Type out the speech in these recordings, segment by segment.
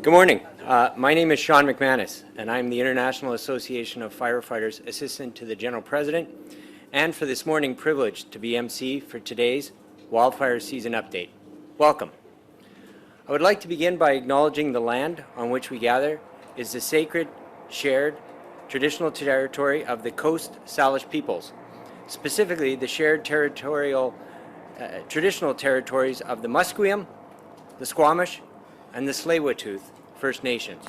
Good morning. My name is Sean McManus, and I'm the International Association of Firefighters Assistant to the General President, and for this morning privileged to be MC for today's Wildfire Season Update. Welcome. I would like to begin by acknowledging the land on which we gather is the sacred, shared, traditional territory of the Coast Salish peoples, specifically the shared traditional territories of the Musqueam, the Squamish, and the Tsleil-Waututh First Nations.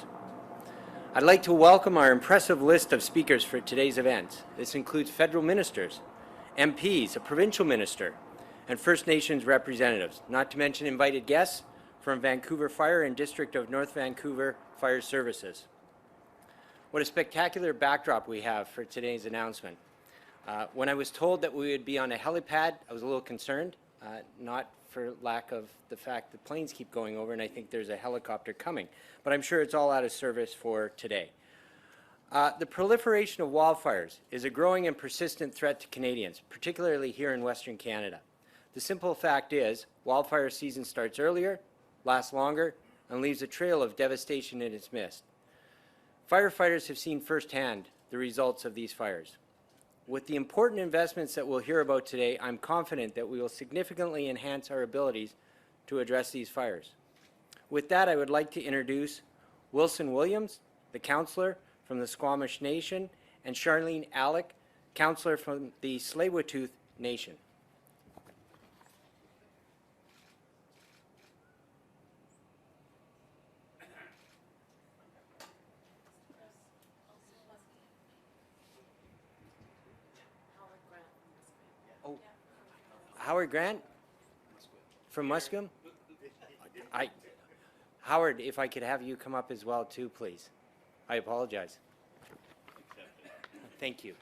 I'd like to welcome our impressive list of speakers for today's event. This includes federal ministers, MPs, a provincial minister, and First Nations representatives, not to mention invited guests from Vancouver Fire and District of North Vancouver Fire Services. What a spectacular backdrop we have for today's announcement. When I was told that we would be on a helipad, I was a little concerned, not for lack of the fact that planes keep going over and I think there's a helicopter coming, but I'm sure it's all out of service for today. The proliferation of wildfires is a growing and persistent threat to Canadians, particularly here in Western Canada. The simple fact is, wildfire season starts earlier, lasts longer, and leaves a trail of devastation in its midst. Firefighters have seen firsthand the results of these fires. With the important investments that we'll hear about today, I'm confident that we will significantly enhance our abilities to address these fires. With that, I would like to introduce Wilson Williams, the councillor from the Squamish Nation, and Charlene Aleck, councillor from the Tsleil-Waututh Nation. Howard Grant from Musqueam? Howard, if I could have you come up as well too, please. I apologize. Thank you.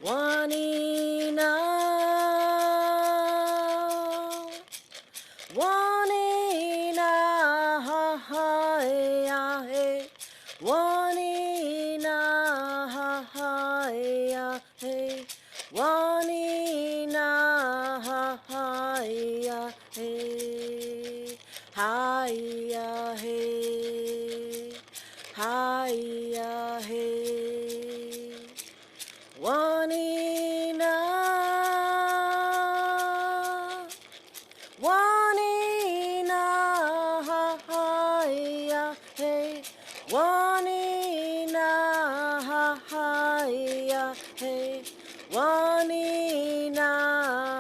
Juanina, Juanina, ha ha ya hey, Juanina, ha ha ya hey, Juanina, ha ha ya hey, hi ya hey, hi ya hey. Juanina, Juanina, ha ha ya hey, Juanina, ha ha ya hey, Juanina,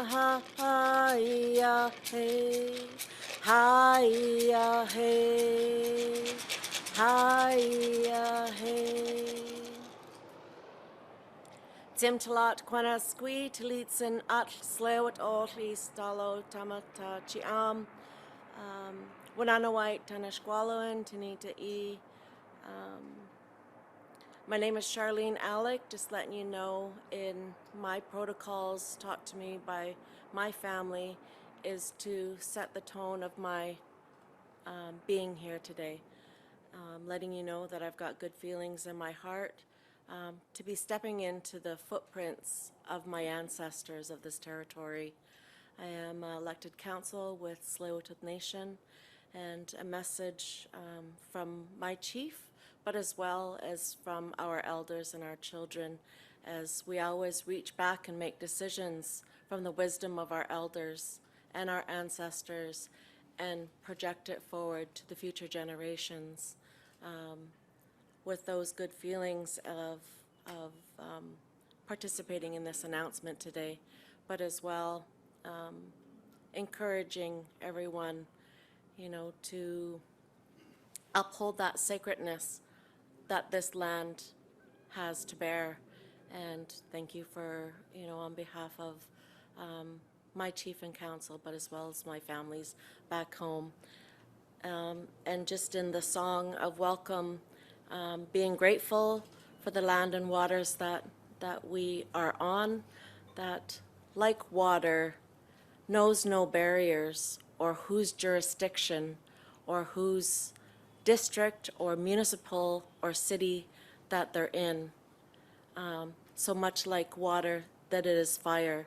ha ha ya hey, hi ya hey, hi ya hey. Timtalat Quana Squee Talitsin at Slewat Otli Stalo Tamata Chiam Wanana White Tanashqualoan Tanita E. My name is Charlene Aleck, just letting you know in my protocols taught to me by my family is to set the tone of my being here today. Letting you know that I've got good feelings in my heart. To be stepping into the footprints of my ancestors of this territory. I am elected council with Tsleil-Waututh Nation, and a message from my chief, but as well as from our elders and our children, as we always reach back and make decisions from the wisdom of our elders and our ancestors and project it forward to the future generations. With those good feelings of participating in this announcement today, but as well encouraging everyone, you know, to uphold that sacredness that this land has to bear. And thank you for, you know, on behalf of my chief and council, but as well as my families back home. And just in the song of welcome, being grateful for the land and waters that we are on, that like water knows no barriers or whose jurisdiction or whose district or municipal or city that they're in. So much like water, that it is fire.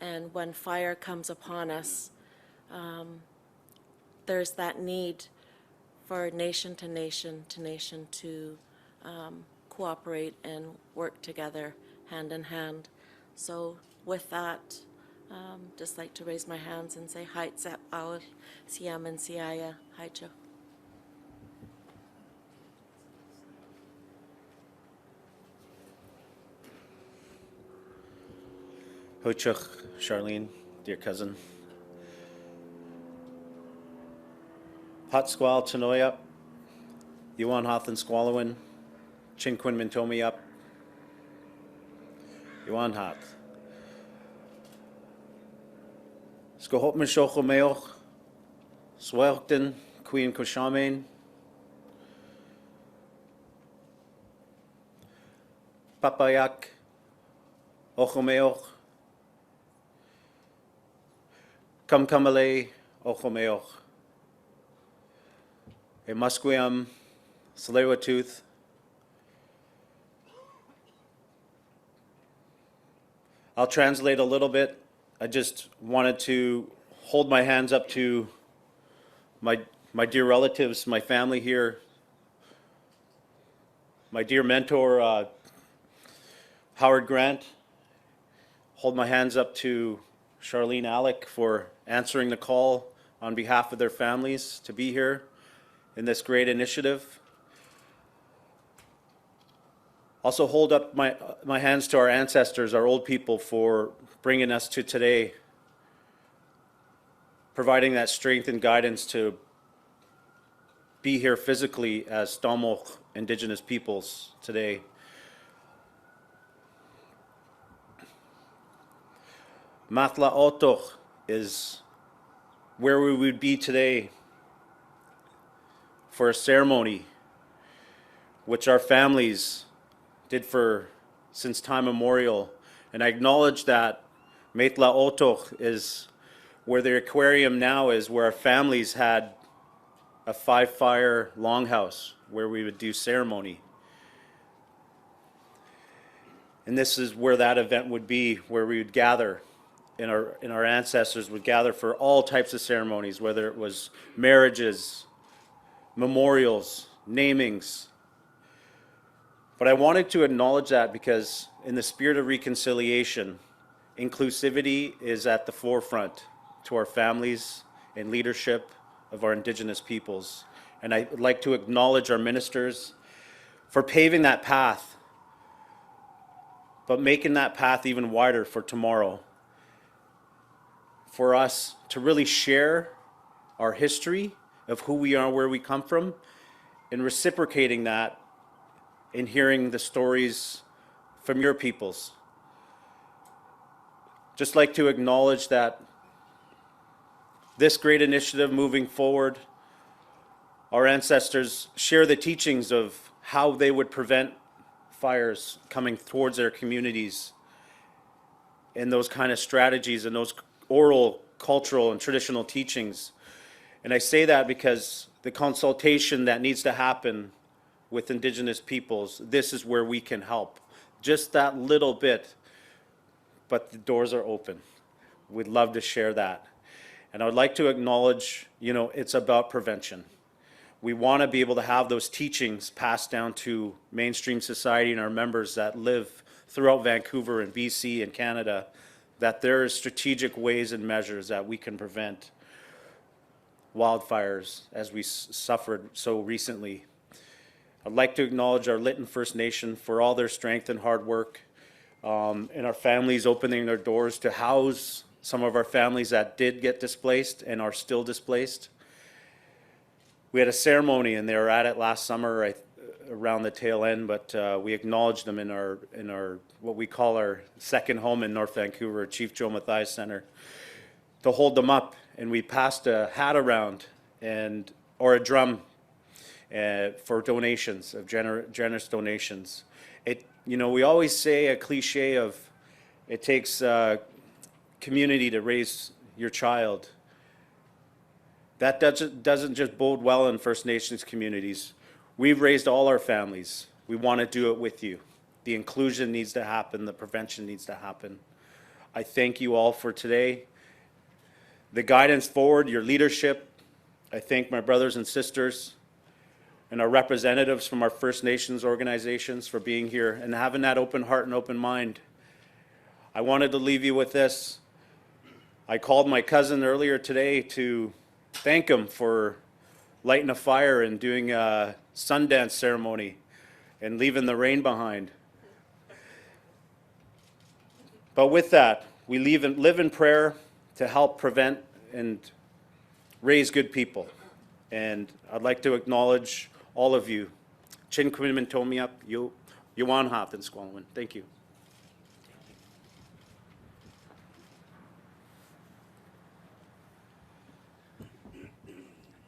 And when fire comes upon us, there's that need for nation to nation to nation to cooperate and work together hand in hand. So with that, just like to raise my hands and say, Hai Tsep Awal, Siam and Siaya, Hajdu. Huchuk, Charlene, dear cousin. Hot Squal Tanoya, Yuan Hothan Squalowin, Chinquin Mintomi up, Yuan Hot. Skohopman Shocho Meoch, Swelkton, Queen Koshamain, Papayak, Ochomeoch, Kamkamale, Ochomeoch, a Musqueam, Tsleil-Waututh, I'll translate a little bit. I just wanted to hold my hands up to my dear relatives, my family here, my dear mentor, Howard Grant. Hold my hands up to Charlene Aleck for answering the call on behalf of their families to be here in this great initiative. Also hold up my hands to our ancestors, our old people, for bringing us to today, providing that strength and guidance to be here physically as Stamok Indigenous peoples today. Matla Otoch is where we would be today for a ceremony which our families did for since time immemorial. And I acknowledge that Matla Otoch is where the aquarium now is, where our families had a 5-fire longhouse where we would do ceremony. And this is where that event would be, where we would gather, and our ancestors would gather for all types of ceremonies, whether it was marriages, memorials, namings. But I wanted to acknowledge that because in the spirit of reconciliation, inclusivity is at the forefront to our families and leadership of our Indigenous peoples. And I would like to acknowledge our ministers for paving that path, but making that path even wider for tomorrow. For us to really share our history of who we are, where we come from, and reciprocating that in hearing the stories from your peoples. Just like to acknowledge that this great initiative moving forward, our ancestors share the teachings of how they would prevent fires coming towards their communities, and those kind of strategies and those oral, cultural, and traditional teachings. And I say that because the consultation that needs to happen with Indigenous peoples, this is where we can help. Just that little bit, but the doors are open. We'd love to share that. And I would like to acknowledge, it's about prevention. We want to be able to have those teachings passed down to mainstream society and our members that live throughout Vancouver and BC and Canada, that there are strategic ways and measures that we can prevent wildfires as we suffered so recently. I'd like to acknowledge our Lytton First Nation for all their strength and hard work, and our families opening their doors to house some of our families that did get displaced and are still displaced. We had a ceremony and they were at it last summer around the tail end, but we acknowledged them in our what we call our second home in North Vancouver, Chief Joe Mathias Center, to hold them up. And we passed a hat around or a drum for donations, of generous donations. We always say a cliche of it takes community to raise your child. That doesn't just bode well in First Nations communities. We've raised all our families. We want to do it with you. The inclusion needs to happen. The prevention needs to happen. I thank you all for today. The guidance forward, your leadership. I thank my brothers and sisters and our representatives from our First Nations organizations for being here and having that open heart and open mind. I wanted to leave you with this. I called my cousin earlier today to thank him for lighting a fire and doing a Sundance ceremony and leaving the rain behind. But with that, we live in prayer to help prevent and raise good people. And I'd like to acknowledge all of you. Chin Kwinman Tomiap, Yuan Hath and Squamish. Thank you.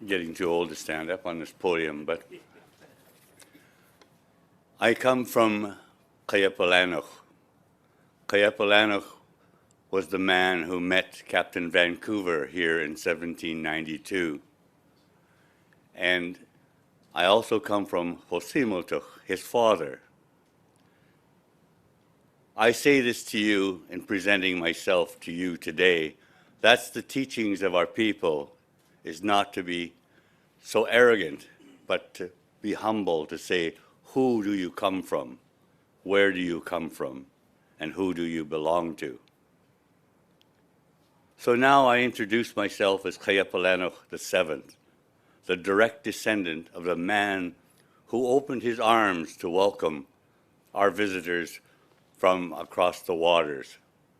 Getting too old to stand up on this podium, but I come from Kayapalanuk. Kayapalanuk was the man who met Captain Vancouver here in 1792. And I also come from Tsleil-Waututh, his father. I say this to you in presenting myself to you today. That's the teachings of our people, is not to be so arrogant, but to be humble, to say, who do you come from? Where do you come from? And who do you belong to? So now I introduce myself as Kayapalanuk VII, the direct descendant of the man who opened his arms to welcome our visitors from across the waters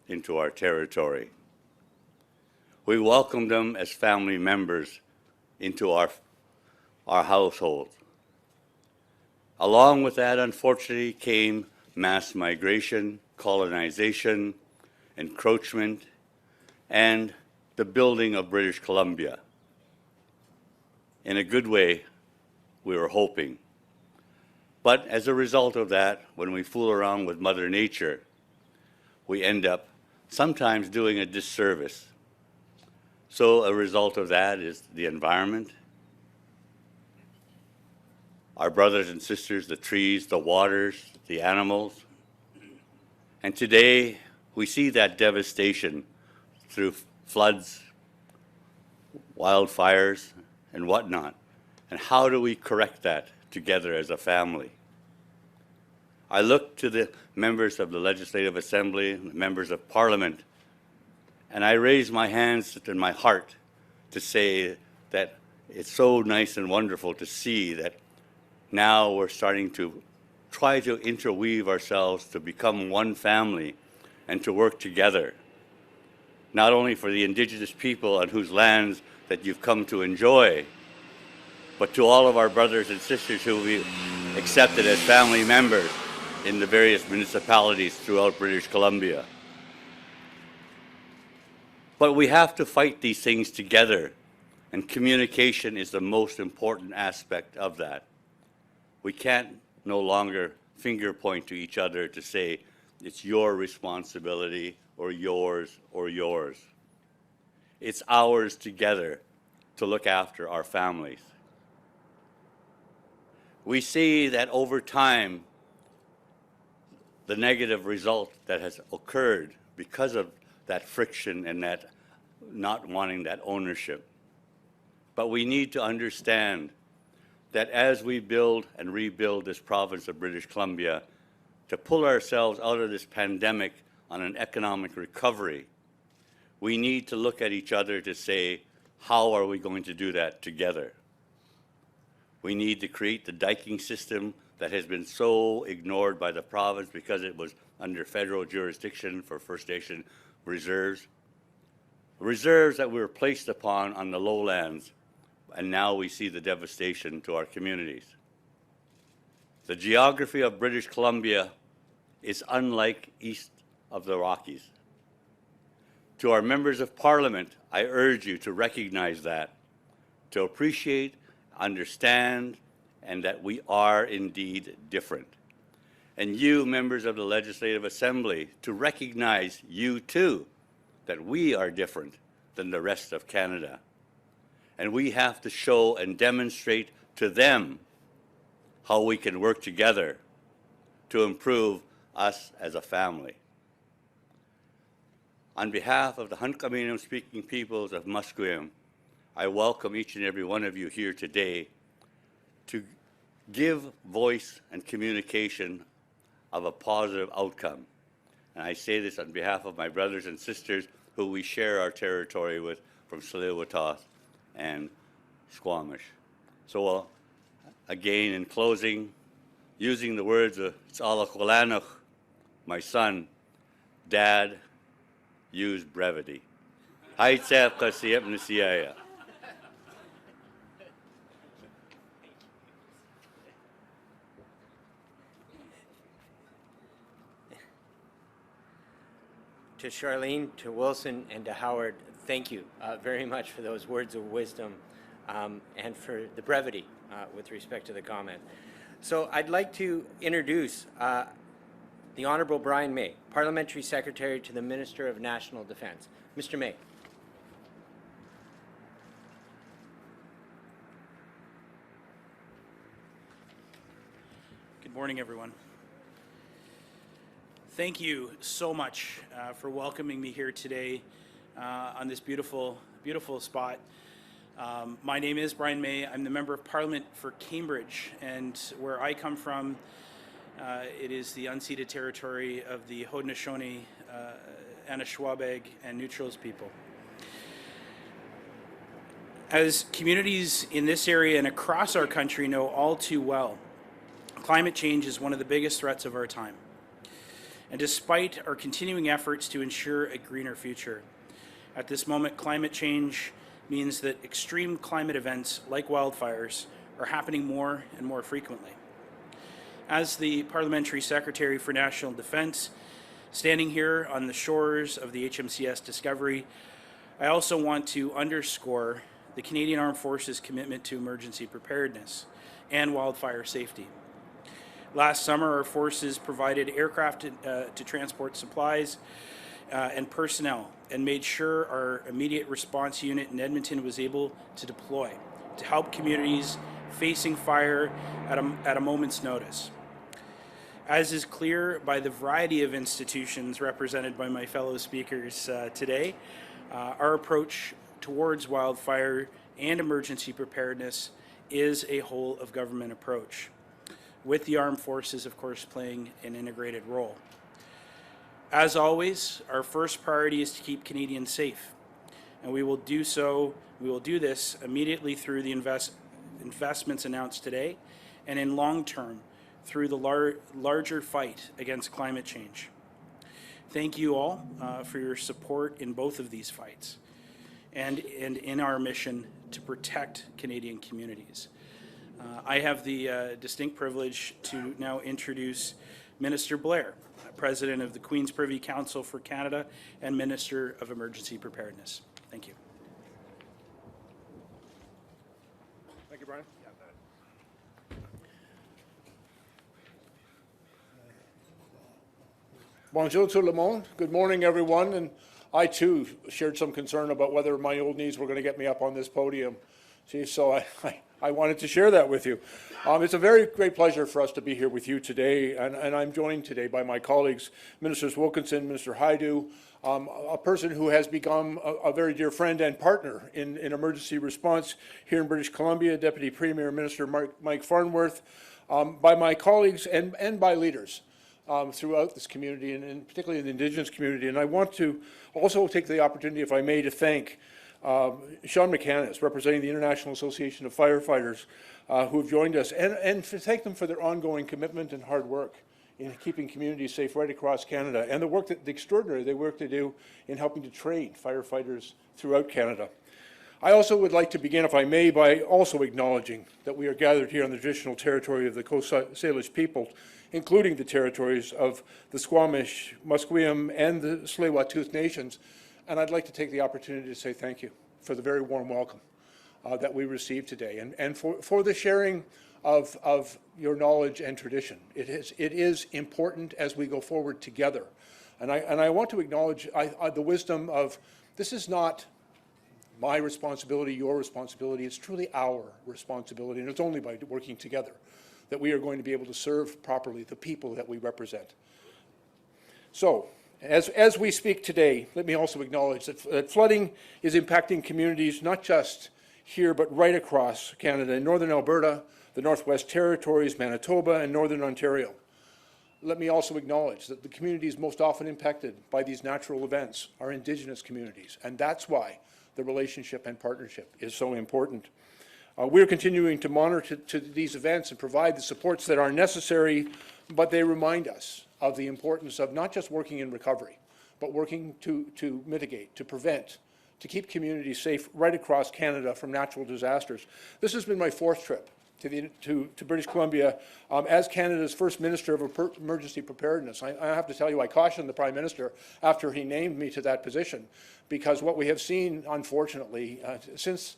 into our territory. We welcomed them as family members into our household. Along with that, unfortunately, came mass migration, colonization, encroachment, and the building of British Columbia. In a good way, we were hoping. But as a result of that, when we fool around with Mother Nature, we end up sometimes doing a disservice. So a result of that is the environment, our brothers and sisters, the trees, the waters, the animals. And today, we see that devastation through floods, wildfires, and whatnot. And how do we correct that together as a family? I look to the members of the Legislative Assembly, the members of Parliament, and I raise my hands and my heart to say that it's so nice and wonderful to see that now we're starting to try to interweave ourselves to become one family and to work together, not only for the Indigenous people on whose lands that you've come to enjoy, but to all of our brothers and sisters who we accepted as family members in the various municipalities throughout British Columbia. But we have to fight these things together, and communication is the most important aspect of that. We can't no longer finger point to each other to say, it's your responsibility or yours or yours. It's ours together to look after our families. We see that over time, the negative result that has occurred because of that friction and that not wanting that ownership. But we need to understand that as we build and rebuild this province of British Columbia, to pull ourselves out of this pandemic on an economic recovery, we need to look at each other to say, how are we going to do that together? We need to create the diking system that has been so ignored by the province because it was under federal jurisdiction for First Nation reserves. Reserves that were placed upon on the lowlands, and now we see the devastation to our communities. The geography of British Columbia is unlike east of the Rockies. To our members of Parliament, I urge you to recognize that, to appreciate, understand, and that we are indeed different. And you, members of the Legislative Assembly, to recognize you too, that we are different than the rest of Canada. And we have to show and demonstrate to them how we can work together to improve us as a family. On behalf of the Hunkaminam speaking peoples of Musqueam, I welcome each and every one of you here today to give voice and communication of a positive outcome. And I say this on behalf of my brothers and sisters who we share our territory with from Tsleil-Waututh and Squamish. So again, in closing, using the words of Tsleil-Waututh, my son, Dad, use brevity. To Charlene, to Wilson, and to Howard, thank you very much for those words of wisdom and for the brevity with respect to the comment. So I'd like to introduce the Honourable Bryan May, Parliamentary Secretary to the Minister of National Defence. Mr. May. Good morning, everyone. Thank you so much for welcoming me here today on this beautiful, beautiful spot. My name is Bryan May. I'm the Member of Parliament for Cambridge, and where I come from, it is the unceded territory of the Haudenosaunee, Anishinaabeg, and Neutrals people. As communities in this area and across our country know all too well, climate change is one of the biggest threats of our time. And despite our continuing efforts to ensure a greener future, at this moment, climate change means that extreme climate events like wildfires are happening more and more frequently. As the Parliamentary Secretary for National Defence, standing here on the shores of the HMCS Discovery, I also want to underscore the Canadian Armed Forces' commitment to emergency preparedness and wildfire safety. Last summer, our forces provided aircraft to transport supplies and personnel and made sure our immediate response unit in Edmonton was able to deploy to help communities facing fire at a moment's notice. As is clear by the variety of institutions represented by my fellow speakers today, our approach towards wildfire and emergency preparedness is a whole of government approach, with the armed forces, of course, playing an integrated role. As always, our first priority is to keep Canadians safe, and we will do this immediately through the investments announced today, and in long term, through the larger fight against climate change. Thank you all for your support in both of these fights, and in our mission to protect Canadian communities. I have the distinct privilege to now introduce Minister Blair, President of the Queen's Privy Council for Canada and Minister of Emergency Preparedness. Thank you. Thank you, Bryan. Bonjour tout le monde. Good morning, everyone. And I, too, shared some concern about whether my old knees were going to get me up on this podium. See, so I wanted to share that with you. It's a very great pleasure for us to be here with you today, and I'm joined today by my colleagues, Ministers Wilkinson, Minister Hajdu, a person who has become a very dear friend and partner in emergency response here in British Columbia, Deputy Premier Minister Mike Farnworth, by my colleagues and by leaders throughout this community, and particularly in the Indigenous community. And I want to also take the opportunity, if I may, to thank Sean McManus, representing the International Association of Firefighters, who have joined us, and to thank them for their ongoing commitment and hard work in keeping communities safe right across Canada, and the extraordinary work they do in helping to train firefighters throughout Canada. I also would like to begin, if I may, by also acknowledging that we are gathered here on the traditional territory of the Coast Salish people, including the territories of the Squamish, Musqueam, and the Tsleil-Waututh Nations. And I'd like to take the opportunity to say thank you for the very warm welcome that we received today, and for the sharing of your knowledge and tradition. It is important as we go forward together. And I want to acknowledge the wisdom of, this is not my responsibility, your responsibility. It's truly our responsibility, and it's only by working together that we are going to be able to serve properly the people that we represent. So, as we speak today, let me also acknowledge that flooding is impacting communities not just here but right across Canada, in Northern Alberta, the Northwest Territories, Manitoba, and Northern Ontario. Let me also acknowledge that the communities most often impacted by these natural events are Indigenous communities, and that's why the relationship and partnership is so important. We're continuing to monitor these events and provide the supports that are necessary, but they remind us of the importance of not just working in recovery, but working to mitigate, to prevent, to keep communities safe right across Canada from natural disasters. This has been my 4th trip to British Columbia as Canada's first Minister of Emergency Preparedness. I have to tell you, I cautioned the Prime Minister after he named me to that position, because what we have seen, unfortunately, since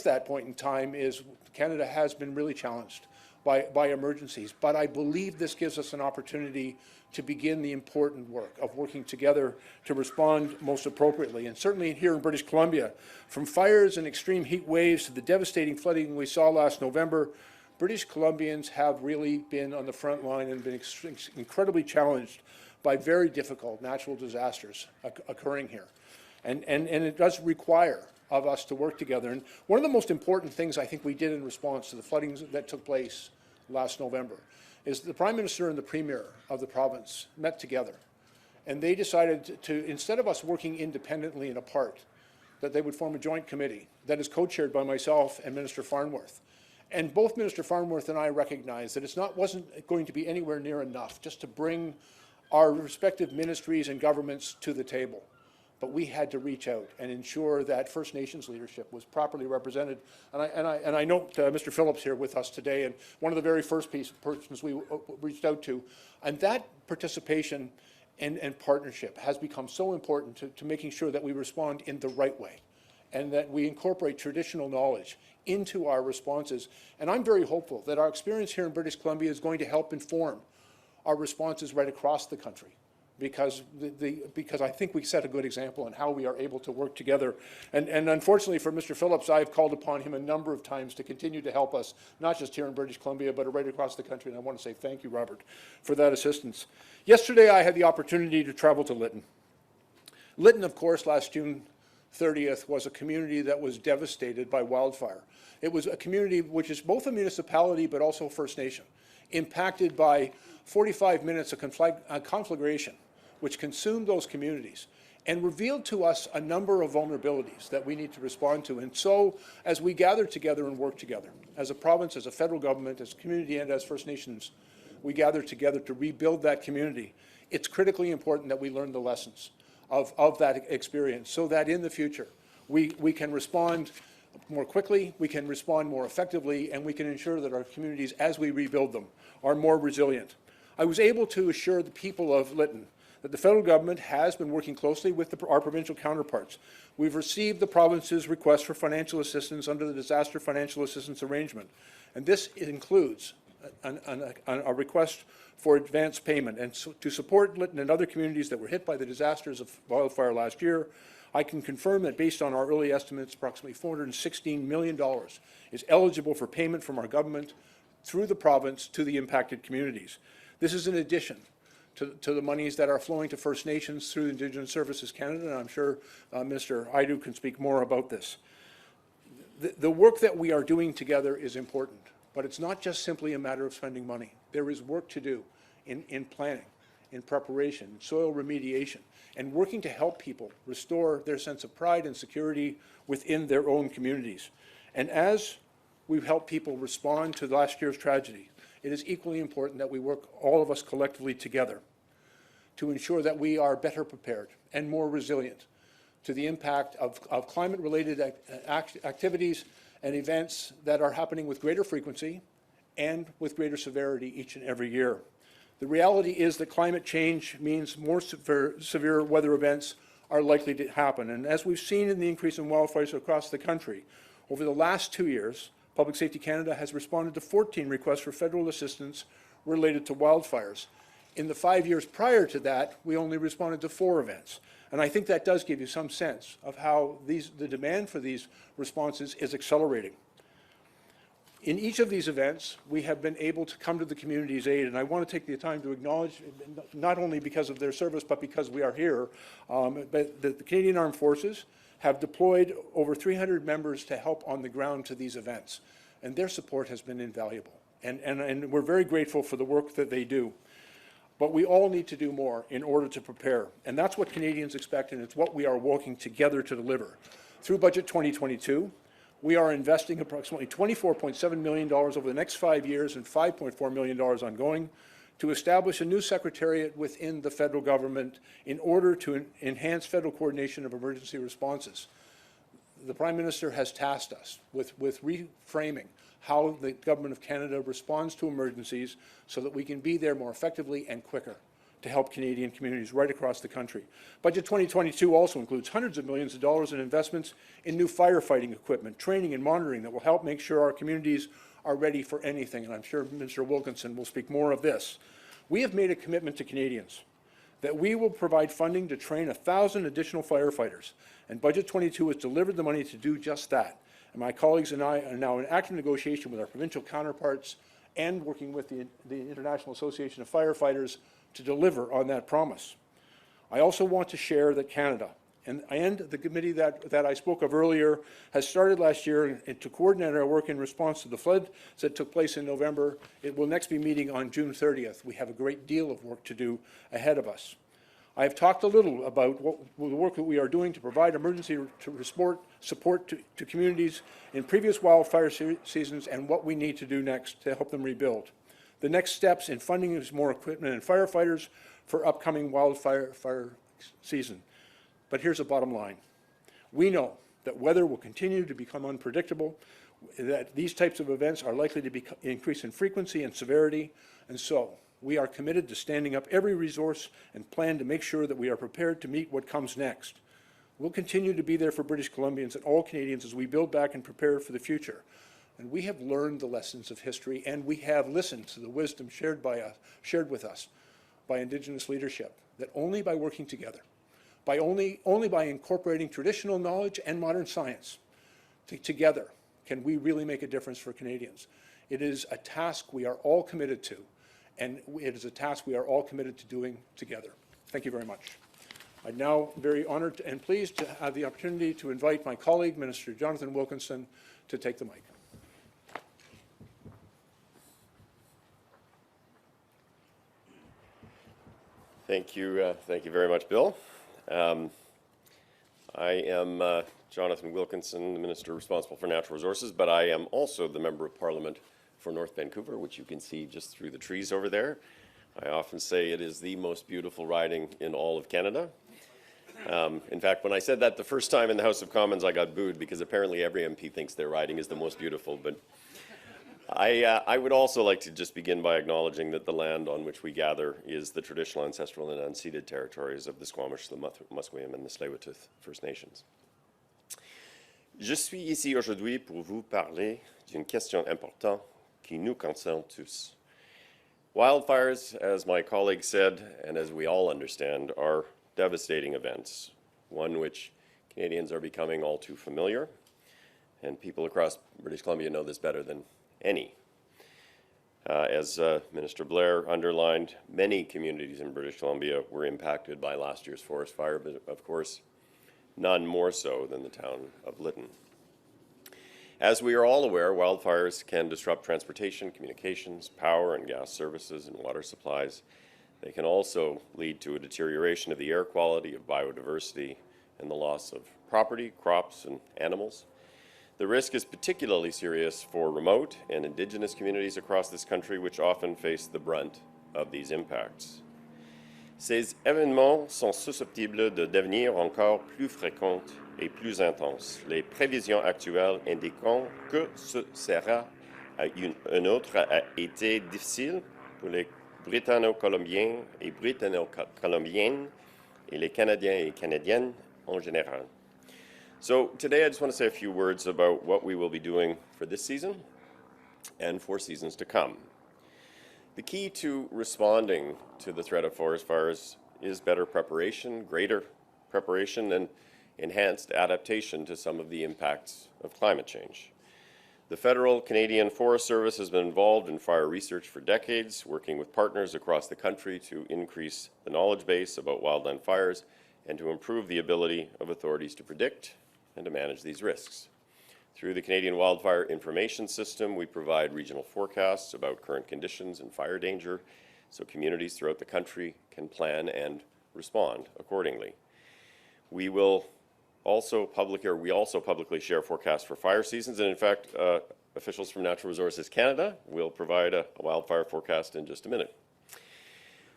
that point in time is Canada has been really challenged by emergencies. But I believe this gives us an opportunity to begin the important work of working together to respond most appropriately. And certainly here in British Columbia, from fires and extreme heat waves to the devastating flooding we saw last November, British Columbians have really been on the front line and been incredibly challenged by very difficult natural disasters occurring here. And it does require of us to work together. And one of the most important things I think we did in response to the floodings that took place last November is the Prime Minister and the Premier of the province met together, and they decided to, instead of us working independently and apart, that they would form a joint committee that is co-chaired by myself and Minister Farnworth. And both Minister Farnworth and I recognize that wasn't going to be anywhere near enough just to bring our respective ministries and governments to the table. But we had to reach out and ensure that First Nations leadership was properly represented. And I note Mr. Phillips here with us today, and one of the very first persons we reached out to. And that participation and partnership has become so important to making sure that we respond in the right way and that we incorporate traditional knowledge into our responses. And I'm very hopeful that our experience here in British Columbia is going to help inform our responses right across the country, because I think we set a good example in how we are able to work together. And unfortunately for Mr. Phillips, I've called upon him a number of times to continue to help us, not just here in British Columbia, but right across the country. And I want to say thank you, Robert, for that assistance. Yesterday, I had the opportunity to travel to Lytton. Lytton, of course, last June 30th was a community that was devastated by wildfire. It was a community which is both a municipality but also First Nation, impacted by 45 minutes of conflagration, which consumed those communities and revealed to us a number of vulnerabilities that we need to respond to. And so, as we gather together and work together, as a province, as a federal government, as a community, and as First Nations, we gather together to rebuild that community. It's critically important that we learn the lessons of that experience so that in the future we can respond more quickly, we can respond more effectively, and we can ensure that our communities, as we rebuild them, are more resilient. I was able to assure the people of Lytton that the federal government has been working closely with our provincial counterparts. We've received the province's request for financial assistance under the Disaster Financial Assistance Arrangement, and this includes a request for advance payment. And so to support Lytton and other communities that were hit by the disasters of wildfire last year, I can confirm that based on our early estimates, approximately $416 million is eligible for payment from our government through the province to the impacted communities. This is in addition to the monies that are flowing to First Nations through Indigenous Services Canada, and I'm sure Minister Hajdu can speak more about this. The work that we are doing together is important, but it's not just simply a matter of spending money. There is work to do in planning, in preparation, soil remediation, and working to help people restore their sense of pride and security within their own communities. And as we've helped people respond to last year's tragedy, it is equally important that we work, all of us collectively together, to ensure that we are better prepared and more resilient to the impact of climate-related activities and events that are happening with greater frequency and with greater severity each and every year. The reality is that climate change means more severe weather events are likely to happen. And as we've seen in the increase in wildfires across the country, over the last 2 years, Public Safety Canada has responded to 14 requests for federal assistance related to wildfires. In the 5 years prior to that, we only responded to 4 events. And I think that does give you some sense of how the demand for these responses is accelerating. In each of these events, we have been able to come to the community's aid, and I want to take the time to acknowledge, not only because of their service, but because we are here, but the Canadian Armed Forces have deployed over 300 members to help on the ground to these events, and their support has been invaluable. And we're very grateful for the work that they do. But we all need to do more in order to prepare, and that's what Canadians expect, and it's what we are working together to deliver. Through Budget 2022, we are investing approximately $24.7 million over the next 5 years and $5.4 million ongoing to establish a new secretariat within the federal government in order to enhance federal coordination of emergency responses. The Prime Minister has tasked us with reframing how the Government of Canada responds to emergencies so that we can be there more effectively and quicker to help Canadian communities right across the country. Budget 2022 also includes hundreds of millions of dollars in investments in new firefighting equipment, training and monitoring that will help make sure our communities are ready for anything, and I'm sure Minister Wilkinson will speak more of this. We have made a commitment to Canadians that we will provide funding to train 1,000 additional firefighters, and Budget 22 has delivered the money to do just that. And my colleagues and I are now in active negotiation with our provincial counterparts and working with the International Association of Firefighters to deliver on that promise. I also want to share that Canada and the committee that I spoke of earlier has started last year to coordinate our work in response to the floods that took place in November. It will next be meeting on June 30th. We have a great deal of work to do ahead of us. I have talked a little about the work that we are doing to provide emergency support to communities in previous wildfire seasons and what we need to do next to help them rebuild. The next steps in funding is more equipment and firefighters for upcoming wildfire season. But here's the bottom line. We know that weather will continue to become unpredictable, that these types of events are likely to increase in frequency and severity, and so we are committed to standing up every resource and plan to make sure that we are prepared to meet what comes next. We'll continue to be there for British Columbians and all Canadians as we build back and prepare for the future. And we have learned the lessons of history, and we have listened to the wisdom shared with us by Indigenous leadership, that only by working together, only by incorporating traditional knowledge and modern science, together can we really make a difference for Canadians. It is a task we are all committed to, and it is a task we are all committed to doing together. Thank you very much. I'm now very honored and pleased to have the opportunity to invite my colleague, Minister Jonathan Wilkinson, to take the mic. Thank you very much, Bill. I am Jonathan Wilkinson, the Minister responsible for Natural Resources, but I am also the Member of Parliament for North Vancouver, which you can see just through the trees over there. I often say it is the most beautiful riding in all of Canada. In fact, when I said that the first time in the House of Commons, I got booed because apparently every MP thinks their riding is the most beautiful. But I would also like to just begin by acknowledging that the land on which we gather is the traditional, ancestral, and unceded territories of the Squamish, the Musqueam, and the Tsleil-Waututh First Nations. Je suis ici aujourd'hui pour vous parler d'une question importante qui nous concerne tous. Wildfires, as my colleague said, and as we all understand, are devastating events, one which Canadians are becoming all too familiar, and people across British Columbia know this better than any. As Minister Blair underlined, many communities in British Columbia were impacted by last year's forest fire, but of course, none more so than the town of Lytton. As we are all aware, wildfires can disrupt transportation, communications, power and gas services, and water supplies. They can also lead to a deterioration of the air quality, of biodiversity, and the loss of property, crops, and animals. The risk is particularly serious for remote and Indigenous communities across this country, which often face the brunt of these impacts. Ces événements sont susceptibles de devenir encore plus fréquents et plus intenses. Les prévisions actuelles indiquent que ce sera un autre été difficile pour les Britanno-Colombiens et Britanno-Colombiennes et les Canadiens et Canadiennes en général. So today I just want to say a few words about what we will be doing for this season and for seasons to come. The key to responding to the threat of forest fires is better preparation, greater preparation, and enhanced adaptation to some of the impacts of climate change. The Federal Canadian Forest Service has been involved in fire research for decades, working with partners across the country to increase the knowledge base about wildland fires and to improve the ability of authorities to predict and to manage these risks. Through the Canadian Wildfire Information System, we provide regional forecasts about current conditions and fire danger so communities throughout the country can plan and respond accordingly. We also publicly share forecasts for fire seasons, and in fact, officials from Natural Resources Canada will provide a wildfire forecast in just a minute.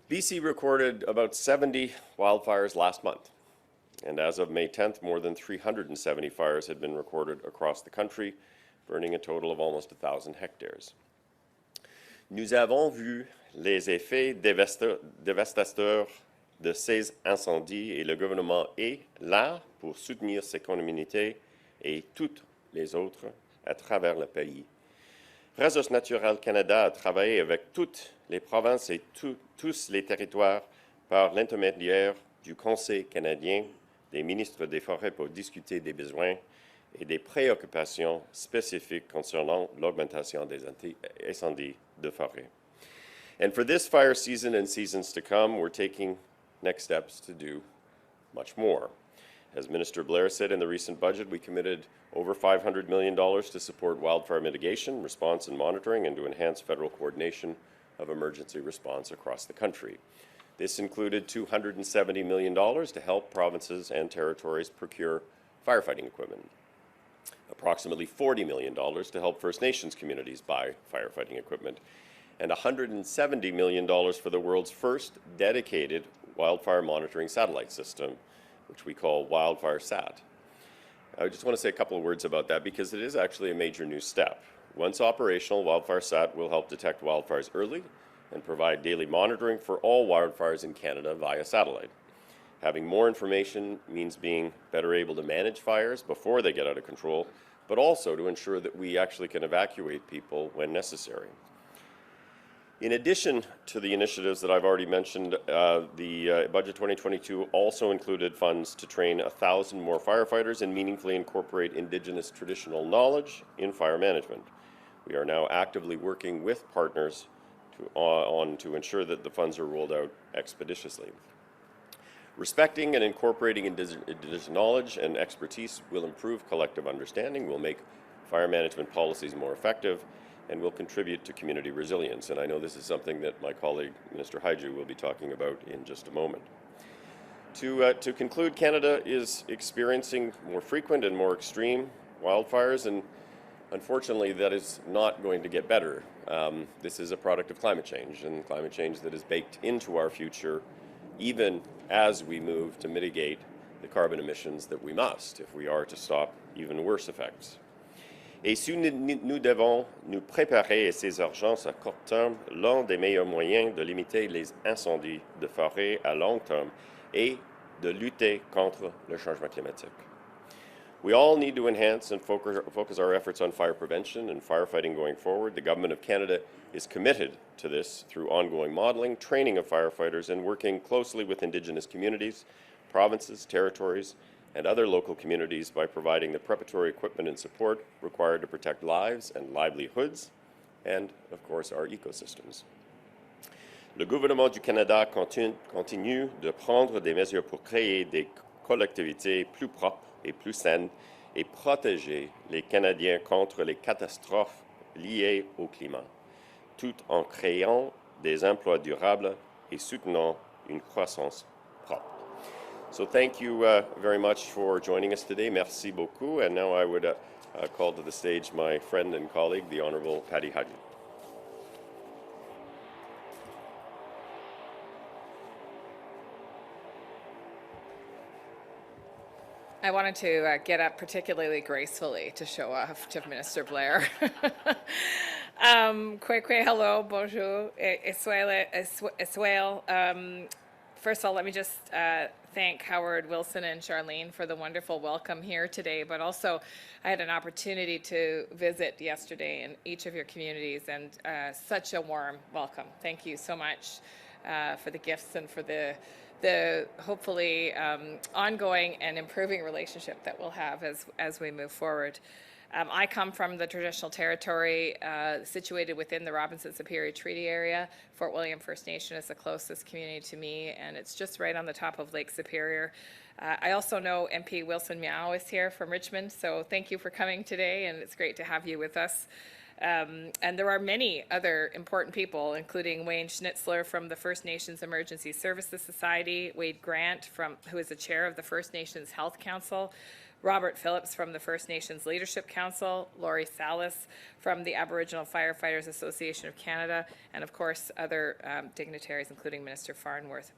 BC recorded about 70 wildfires last month, and as of May 10th, more than 370 fires had been recorded across the country, burning a total of almost 1,000 hectares. Nous avons vu les effets dévastateurs de ces incendies et le gouvernement est là pour soutenir ces communautés et toutes les autres à travers le pays. Ressources naturelles Canada a travaillé avec toutes les provinces et tous les territoires par l'intermédiaire du Conseil canadien des ministres des Forêts pour discuter des besoins et des préoccupations spécifiques concernant l'augmentation des incendies de forêt. And for this fire season and seasons to come, we're taking next steps to do much more. As Minister Blair said in the recent budget, we committed over $500 million to support wildfire mitigation, response and monitoring, and to enhance federal coordination of emergency response across the country. This included $270 million to help provinces and territories procure firefighting equipment, approximately $40 million to help First Nations communities buy firefighting equipment, and $170 million for the world's first dedicated wildfire monitoring satellite system, which we call Wildfire Sat. I just want to say a couple of words about that because it is actually a major new step. Once operational, Wildfire Sat will help detect wildfires early and provide daily monitoring for all wildfires in Canada via satellite. Having more information means being better able to manage fires before they get out of control, but also to ensure that we actually can evacuate people when necessary. In addition to the initiatives that I've already mentioned, the Budget 2022 also included funds to train 1,000 more firefighters and meaningfully incorporate Indigenous traditional knowledge in fire management. We are now actively working with partners to ensure that the funds are rolled out expeditiously. Respecting and incorporating Indigenous knowledge and expertise will improve collective understanding, will make fire management policies more effective, and will contribute to community resilience. And I know this is something that my colleague, Minister Hajdu, will be talking about in just a moment. To conclude, Canada is experiencing more frequent and more extreme wildfires, and unfortunately, that is not going to get better. This is a product of climate change, and climate change that is baked into our future, even as we move to mitigate the carbon emissions that we must if we are to stop even worse effects. Et si nous devons nous préparer à ces urgences à court terme, l'un des meilleurs moyens de limiter les incendies de forêt à long terme est de lutter contre le changement climatique. We all need to enhance and focus our efforts on fire prevention and firefighting going forward. The Government of Canada is committed to this through ongoing modeling, training of firefighters, and working closely with Indigenous communities, provinces, territories, and other local communities by providing the preparatory equipment and support required to protect lives and livelihoods, and, of course, our ecosystems. Le gouvernement du Canada continue de prendre des mesures pour créer des collectivités plus propres et plus saines et protéger les Canadiens contre les catastrophes liées au climat, tout en créant des emplois durables et soutenant une croissance propre. So thank you very much for joining us today. Merci beaucoup. And now I would call to the stage my friend and colleague, the Honourable Patty Hajdu. I wanted to get up particularly gracefully to show off to Minister Blair. Hello, bonjour, Tsleil. First of all, let me just thank Howard Wilson and Charlene for the wonderful welcome here today, but also I had an opportunity to visit yesterday in each of your communities, and such a warm welcome. Thank you so much for the gifts and for the hopefully ongoing and improving relationship that we'll have as we move forward. I come from the traditional territory situated within the Robinson-Superior Treaty area. Fort William First Nation is the closest community to me, and it's just right on the top of Lake Superior. I also know MP Wilson Meow is here from Richmond, so thank you for coming today, and it's great to have you with us. And there are many other important people, including Wayne Schnitzler from the First Nations Emergency Services Society, Wade Grant, who is the chair of the First Nations Health Council, Robert Phillips from the First Nations Leadership Council, Laurie Salas from the Aboriginal Firefighters Association of Canada, and of course other dignitaries, including Minister Farnworth.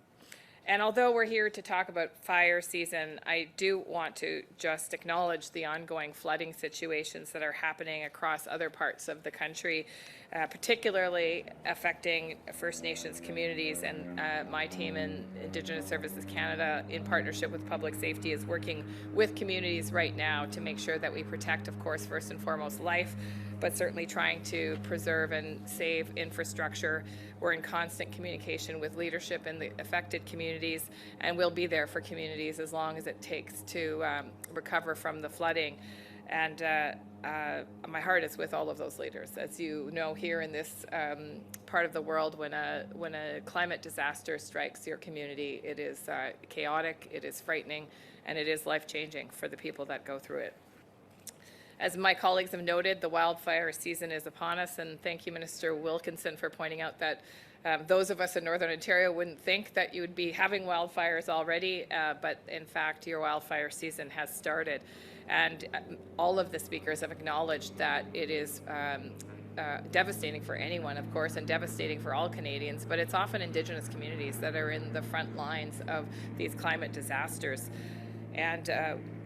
And although we're here to talk about fire season, I do want to just acknowledge the ongoing flooding situations that are happening across other parts of the country, particularly affecting First Nations communities. And my team in Indigenous Services Canada, in partnership with Public Safety, is working with communities right now to make sure that we protect, of course, first and foremost life, but certainly trying to preserve and save infrastructure. We're in constant communication with leadership in the affected communities, and we'll be there for communities as long as it takes to recover from the flooding. And my heart is with all of those leaders. As you know, here in this part of the world, when a climate disaster strikes your community, it is chaotic, it is frightening, and it is life-changing for the people that go through it. As my colleagues have noted, the wildfire season is upon us, and thank you, Minister Wilkinson, for pointing out that those of us in Northern Ontario wouldn't think that you would be having wildfires already, but in fact, your wildfire season has started. And all of the speakers have acknowledged that it is devastating for anyone, of course, and devastating for all Canadians, but it's often Indigenous communities that are in the front lines of these climate disasters. And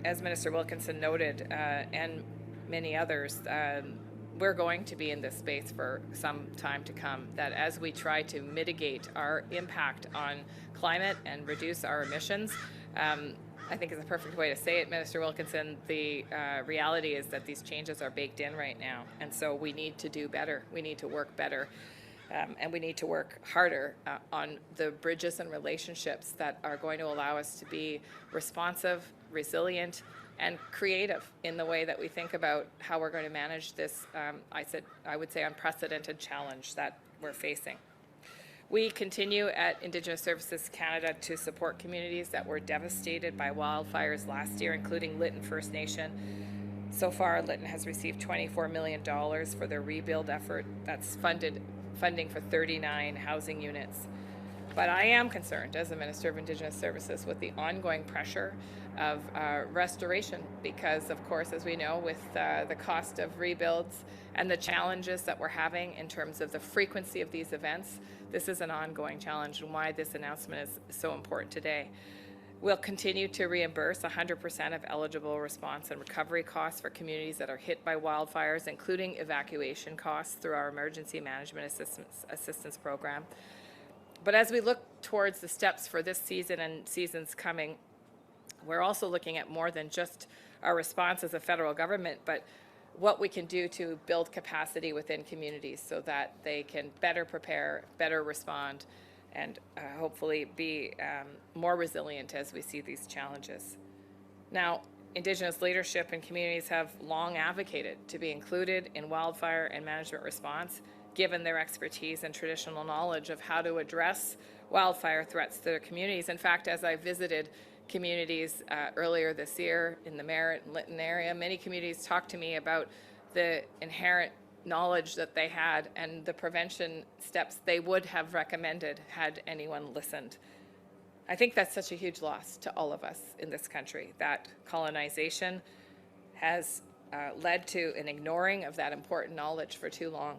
as Minister Wilkinson noted, and many others, we're going to be in this space for some time to come, that as we try to mitigate our impact on climate and reduce our emissions, I think is a perfect way to say it, Minister Wilkinson, the reality is that these changes are baked in right now, and so we need to do better. We need to work better, and we need to work harder on the bridges and relationships that are going to allow us to be responsive, resilient, and creative in the way that we think about how we're going to manage this, I would say, unprecedented challenge that we're facing. We continue at Indigenous Services Canada to support communities that were devastated by wildfires last year, including Lytton First Nation. So far, Lytton has received $24 million for their rebuild effort. That's funding for 39 housing units. But I am concerned, as the Minister of Indigenous Services, with the ongoing pressure of restoration, because, of course, as we know, with the cost of rebuilds and the challenges that we're having in terms of the frequency of these events, this is an ongoing challenge, and why this announcement is so important today. We'll continue to reimburse 100% of eligible response and recovery costs for communities that are hit by wildfires, including evacuation costs through our Emergency Management Assistance Program. But as we look towards the steps for this season and seasons coming, we're also looking at more than just our response as a federal government, but what we can do to build capacity within communities so that they can better prepare, better respond, and hopefully be more resilient as we see these challenges. Now, Indigenous leadership and communities have long advocated to be included in wildfire and management response, given their expertise and traditional knowledge of how to address wildfire threats to their communities. In fact, as I visited communities earlier this year in the Merritt and Lytton area, many communities talked to me about the inherent knowledge that they had and the prevention steps they would have recommended had anyone listened. I think that's such a huge loss to all of us in this country, that colonization has led to an ignoring of that important knowledge for too long.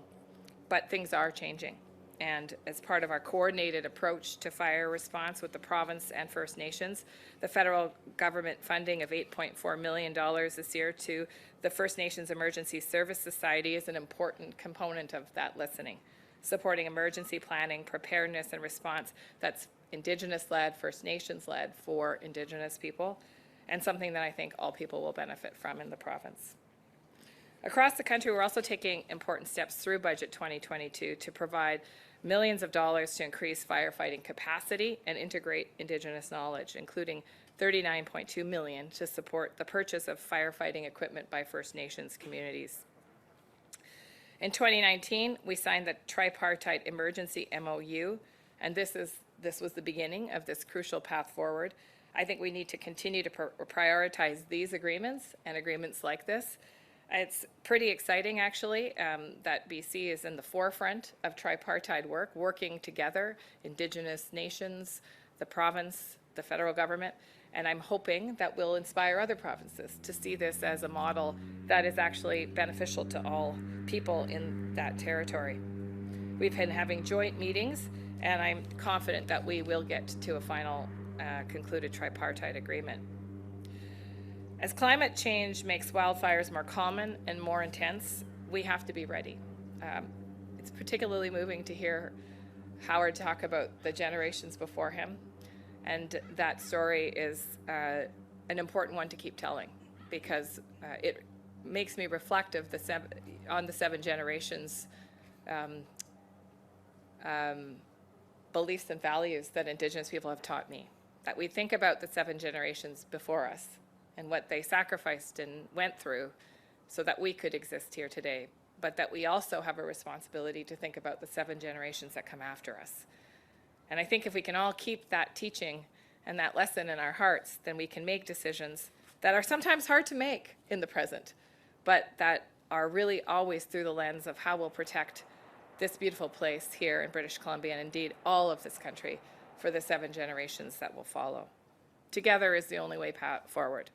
But things are changing. And as part of our coordinated approach to fire response with the province and First Nations, the federal government funding of $8.4 million this year to the First Nations Emergency Service Society is an important component of that listening, supporting emergency planning, preparedness, and response that's Indigenous-led, First Nations-led for Indigenous people, and something that I think all people will benefit from in the province. Across the country, we're also taking important steps through Budget 2022 to provide millions of dollars to increase firefighting capacity and integrate Indigenous knowledge, including $39.2 million to support the purchase of firefighting equipment by First Nations communities. In 2019, we signed the tripartite emergency MOU, and this was the beginning of this crucial path forward. I think we need to continue to prioritize these agreements and agreements like this. It's pretty exciting, actually, that BC is in the forefront of tripartite work, working together, Indigenous nations, the province, the federal government, and I'm hoping that will inspire other provinces to see this as a model that is actually beneficial to all people in that territory. We've been having joint meetings, and I'm confident that we will get to a final concluded tripartite agreement. As climate change makes wildfires more common and more intense, we have to be ready. It's particularly moving to hear Howard talk about the generations before him, and that story is an important one to keep telling, because it makes me reflect on the seven generations beliefs and values that Indigenous people have taught me, that we think about the seven generations before us and what they sacrificed and went through so that we could exist here today, but that we also have a responsibility to think about the seven generations that come after us. And I think if we can all keep that teaching and that lesson in our hearts, then we can make decisions that are sometimes hard to make in the present, but that are really always through the lens of how we'll protect this beautiful place here in British Columbia, and indeed all of this country, for the seven generations that will follow. Together is the only way forward.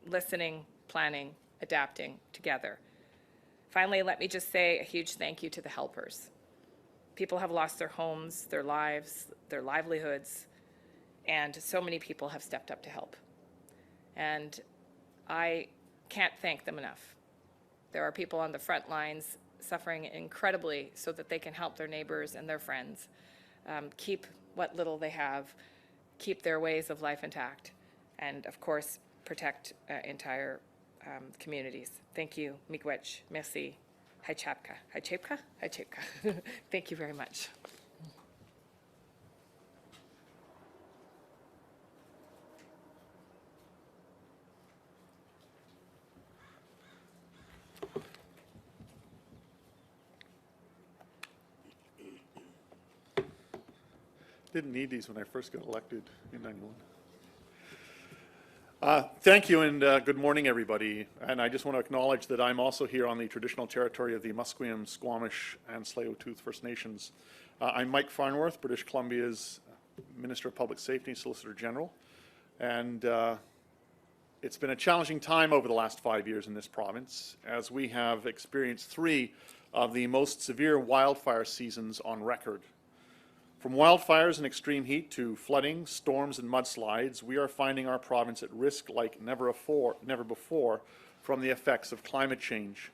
Listening, planning, adapting together. Finally, let me just say a huge thank you to the helpers. People have lost their homes, their lives, their livelihoods, and so many people have stepped up to help. And I can't thank them enough. There are people on the front lines suffering incredibly so that they can help their neighbors and their friends, keep what little they have, keep their ways of life intact, and of course, protect entire communities. Thank you, miigwech, merci, haichapka, haichapka, haichapka. Thank you very much. Didn't need these when I first got elected in 91. Thank you, and good morning, everybody. And I just want to acknowledge that I'm also here on the traditional territory of the Musqueam, Squamish, and Tsleil-Waututh First Nations. I'm Mike Farnworth, British Columbia's Minister of Public Safety and Solicitor General. And it's been a challenging time over the last 5 years in this province, as we have experienced 3 of the most severe wildfire seasons on record. From wildfires and extreme heat to flooding, storms, and mudslides, we are finding our province at risk like never before from the effects of climate change.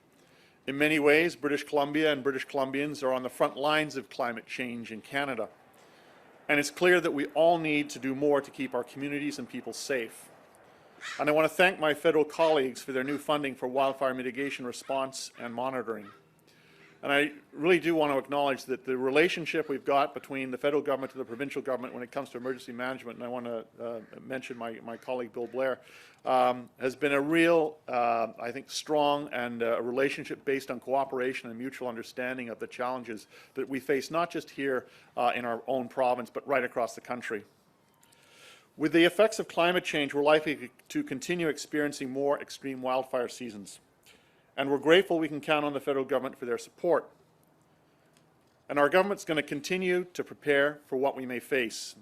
In many ways, British Columbia and British Columbians are on the front lines of climate change in Canada. And it's clear that we all need to do more to keep our communities and people safe. And I want to thank my federal colleagues for their new funding for wildfire mitigation response and monitoring. And I really do want to acknowledge that the relationship we've got between the federal government and the provincial government when it comes to emergency management, and I want to mention my colleague Bill Blair, has been a real, I think, strong and a relationship based on cooperation and mutual understanding of the challenges that we face, not just here in our own province, but right across the country. With the effects of climate change, we're likely to continue experiencing more extreme wildfire seasons. And we're grateful we can count on the federal government for their support. And our government's going to continue to prepare for what we may face.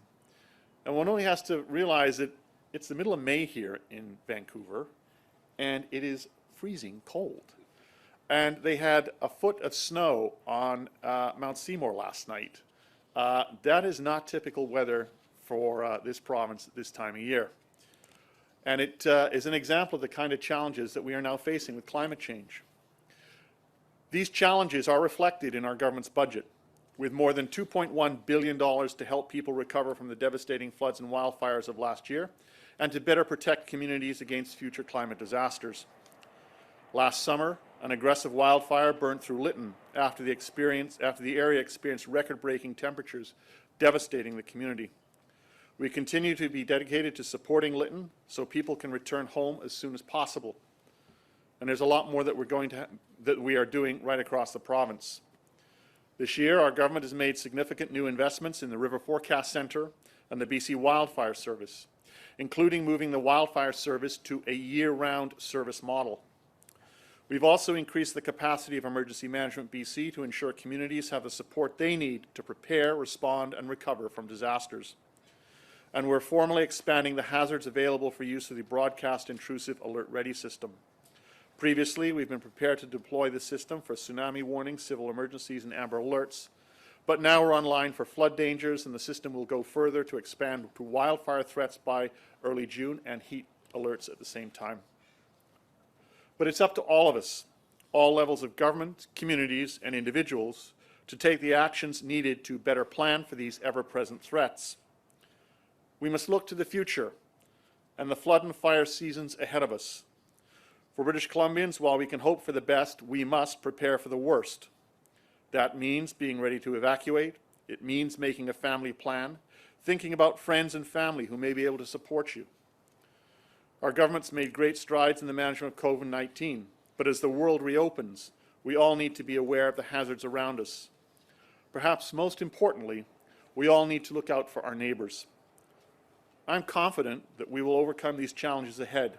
And one only has to realize that it's the middle of May here in Vancouver, and it is freezing cold. And they had a foot of snow on Mount Seymour last night. That is not typical weather for this province at this time of year. And it is an example of the kind of challenges that we are now facing with climate change. These challenges are reflected in our government's budget. with more than $2.1 billion to help people recover from the devastating floods and wildfires of last year, and to better protect communities against future climate disasters. Last summer, an aggressive wildfire burned through Lytton after the area experienced record-breaking temperatures, devastating the community. We continue to be dedicated to supporting Lytton so people can return home as soon as possible. And there's a lot more that we are doing right across the province. This year, our government has made significant new investments in the River Forecast Centre and the BC Wildfire Service, including moving the wildfire service to a year-round service model. We've also increased the capacity of Emergency Management BC to ensure communities have the support they need to prepare, respond, and recover from disasters. And we're formally expanding the hazards available for use of the Broadcast Intrusive Alert Ready system. Previously, we've been prepared to deploy the system for tsunami warnings, civil emergencies, and amber alerts, but now we're online for flood dangers, and the system will go further to expand to wildfire threats by early June and heat alerts at the same time. But it's up to all of us, all levels of government, communities, and individuals, to take the actions needed to better plan for these ever-present threats. We must look to the future and the flood and fire seasons ahead of us. For British Columbians, while we can hope for the best, we must prepare for the worst. That means being ready to evacuate. It means making a family plan, thinking about friends and family who may be able to support you. Our government's made great strides in the management of COVID-19, but as the world reopens, we all need to be aware of the hazards around us. Perhaps most importantly, we all need to look out for our neighbours. I'm confident that we will overcome these challenges ahead.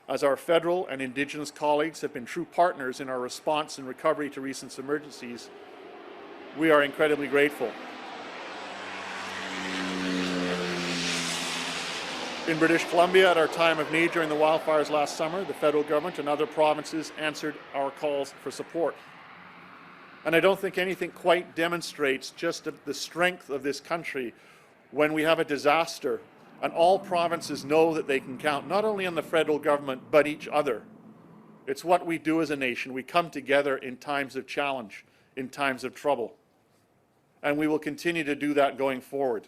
As our federal and Indigenous colleagues have been true partners in our response and recovery to recent emergencies, we are incredibly grateful. In British Columbia, at our time of need during the wildfires last summer, the federal government and other provinces answered our calls for support. And I don't think anything quite demonstrates just the strength of this country when we have a disaster and all provinces know that they can count not only on the federal government but each other. It's what we do as a nation. We come together in times of challenge, in times of trouble. And we will continue to do that going forward.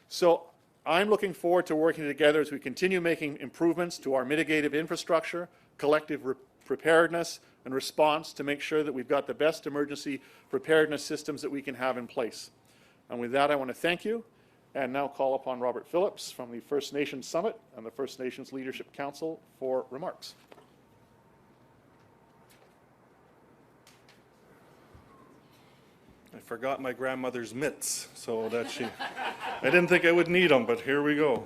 So I'm looking forward to working together as we continue making improvements to our mitigative infrastructure, collective preparedness, and response to make sure that we've got the best emergency preparedness systems that we can have in place. And with that, I want to thank you, and now call upon Robert Phillips from the First Nations Summit and the First Nations Leadership Council for remarks. I forgot my grandmother's mitts, so that I didn't think I would need them, but here we go.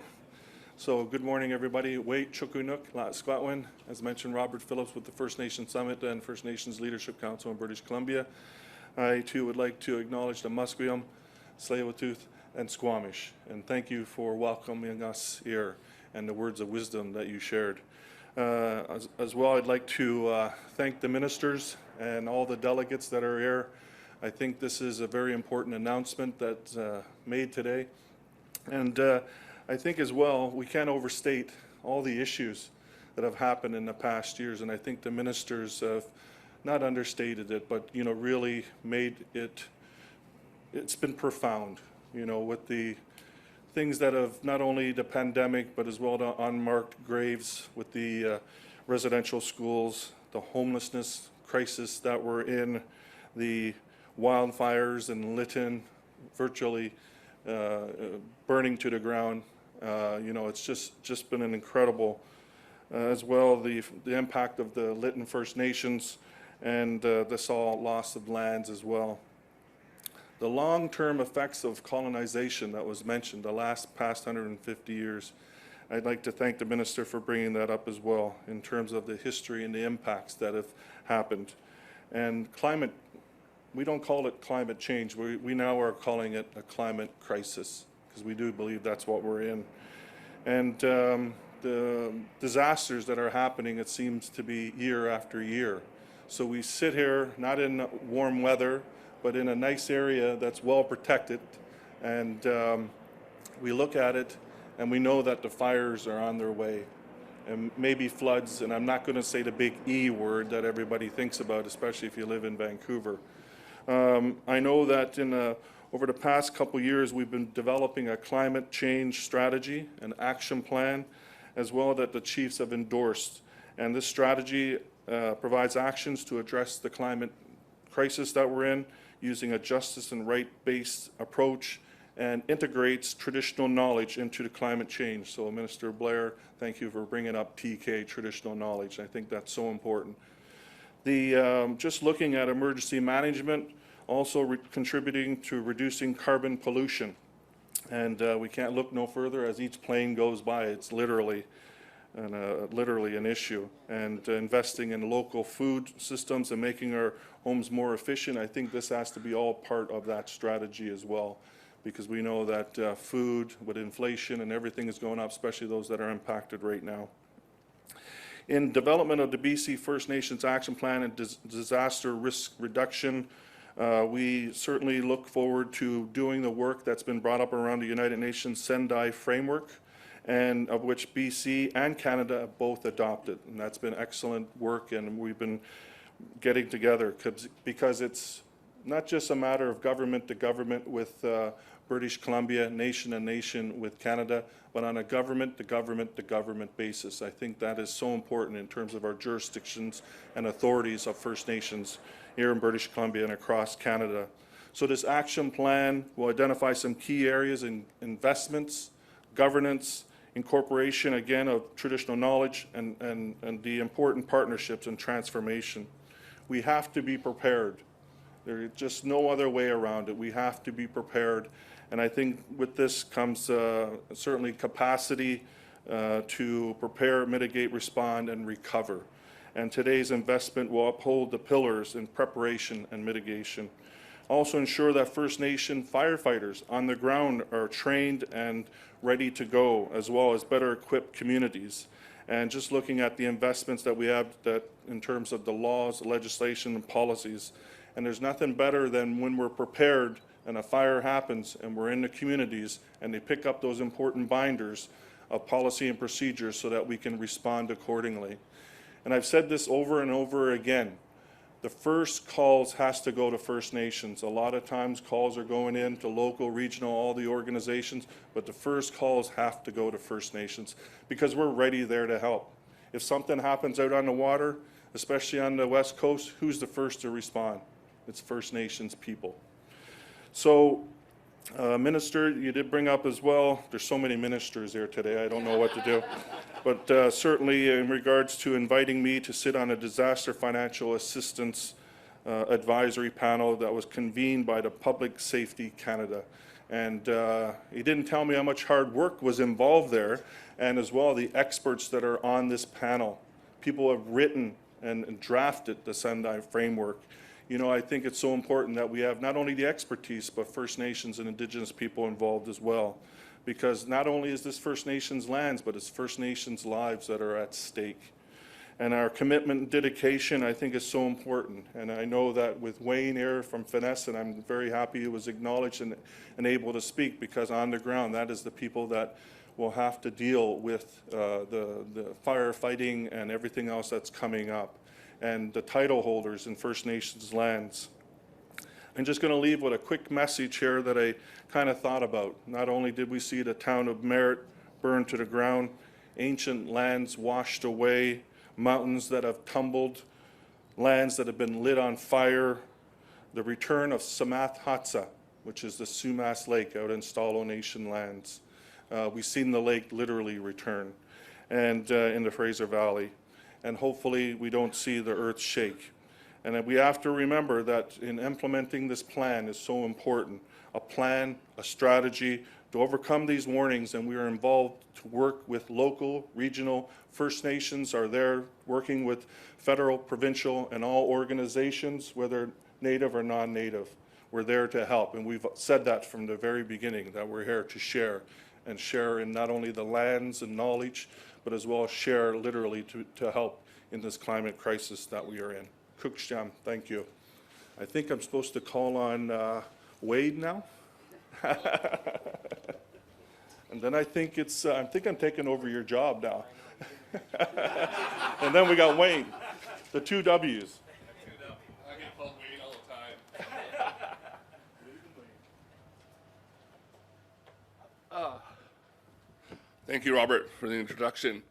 So good morning, everybody. Wait, Chukunuk, Squatwin. As mentioned, Robert Phillips with the First Nations Summit and First Nations Leadership Council in British Columbia. I too would like to acknowledge the Musqueam, Tsleil-Waututh, and Squamish, and thank you for welcoming us here and the words of wisdom that you shared. As well, I'd like to thank the ministers and all the delegates that are here. I think this is a very important announcement that's made today. And I think as well, we can't overstate all the issues that have happened in the past years. And I think the ministers have not understated it, but, you know, really made it, it's been profound, you know, with the things that have not only the pandemic, but as well the unmarked graves with the residential schools, the homelessness crisis that we're in, the wildfires in Lytton, virtually burning to the ground. You know, it's just been an incredible, as well, the impact of the Lytton First Nations and the loss of lands as well. The long-term effects of colonization that was mentioned, the past 150 years, I'd like to thank the minister for bringing that up as well in terms of the history and the impacts that have happened. And climate, we don't call it climate change. We now are calling it a climate crisis because we do believe that's what we're in. And the disasters that are happening, it seems to be year after year. So we sit here, not in warm weather, but in a nice area that's well protected, and we look at it and we know that the fires are on their way, and maybe floods, and I'm not going to say the big E word that everybody thinks about, especially if you live in Vancouver, I know that over the past couple years, we've been developing a climate change strategy, an action plan, as well that the chiefs have endorsed. And this strategy provides actions to address the climate crisis that we're in, using a justice and right-based approach, and integrates traditional knowledge into the climate change. So Minister Blair, thank you for bringing up TK, traditional knowledge. I think that's so important. Just looking at emergency management, also contributing to reducing carbon pollution. And we can't look no further as each plane goes by. It's literally an issue. And investing in local food systems and making our homes more efficient, I think this has to be all part of that strategy as well, because we know that food with inflation and everything is going up, especially those that are impacted right now. In development of the BC First Nations Action Plan and disaster risk reduction, we certainly look forward to doing the work that's been brought up around the United Nations Sendai framework, and of which BC and Canada have both adopted. And that's been excellent work, and we've been getting together because it's not just a matter of government to government with British Columbia, nation to nation with Canada, but on a government to government to government basis. I think that is so important in terms of our jurisdictions and authorities of First Nations here in British Columbia and across Canada. So this action plan will identify some key areas in investments, governance, incorporation again of traditional knowledge, and the important partnerships and transformation. We have to be prepared. There's just no other way around it. We have to be prepared. And I think with this comes certainly capacity to prepare, mitigate, respond, and recover. And today's investment will uphold the pillars in preparation and mitigation. Also ensure that First Nation firefighters on the ground are trained and ready to go, as well as better equipped communities. And just looking at the investments that we have that in terms of the laws, legislation, and policies. And there's nothing better than when we're prepared and a fire happens and we're in the communities and they pick up those important binders of policy and procedures so that we can respond accordingly. And I've said this over and over again. The first calls has to go to First Nations. A lot of times calls are going in to local, regional, all the organizations, but the first calls have to go to First Nations because we're ready there to help. If something happens out on the water, especially on the West Coast, who's the first to respond? It's First Nations people. So, Minister, you did bring up as well, there's so many ministers here today, I don't know what to do. But certainly in regards to inviting me to sit on a disaster financial assistance advisory panel that was convened by the Public Safety Canada. And he didn't tell me how much hard work was involved there, and as well the experts that are on this panel. People have written and drafted the Sendai framework. You know, I think it's so important that we have not only the expertise, but First Nations and Indigenous people involved as well. Because not only is this First Nations lands, but it's First Nations lives that are at stake. And our commitment and dedication, I think, is so important. And I know that with Wayne here from Finesse, and I'm very happy he was acknowledged and able to speak, because on the ground, that is the people that will have to deal with the firefighting and everything else that's coming up, and the title holders in First Nations lands. I'm just going to leave with a quick message here that I kind of thought about. Not only did we see the town of Merritt burned to the ground, ancient lands washed away, mountains that have tumbled, lands that have been lit on fire, the return of Samath Hatsa, which is the Sumas Lake out in Tsleil-Waututh Nation lands. We've seen the lake literally return, and in the Fraser Valley. And hopefully we don't see the earth shake. And we have to remember that in implementing this plan is so important. A plan, a strategy to overcome these warnings, and we are involved to work with local, regional, First Nations are there working with federal, provincial, and all organizations, whether native or non-native. We're there to help, and we've said that from the very beginning, that we're here to share, and share in not only the lands and knowledge, but as well as share literally to help in this climate crisis that we are in. Kuksham, thank you. I think I'm supposed to call on Wade now. And then I think I'm taking over your job now. And then we got Wayne, the two W's. I get called Wade all the time. Thank you, Robert, for the introduction.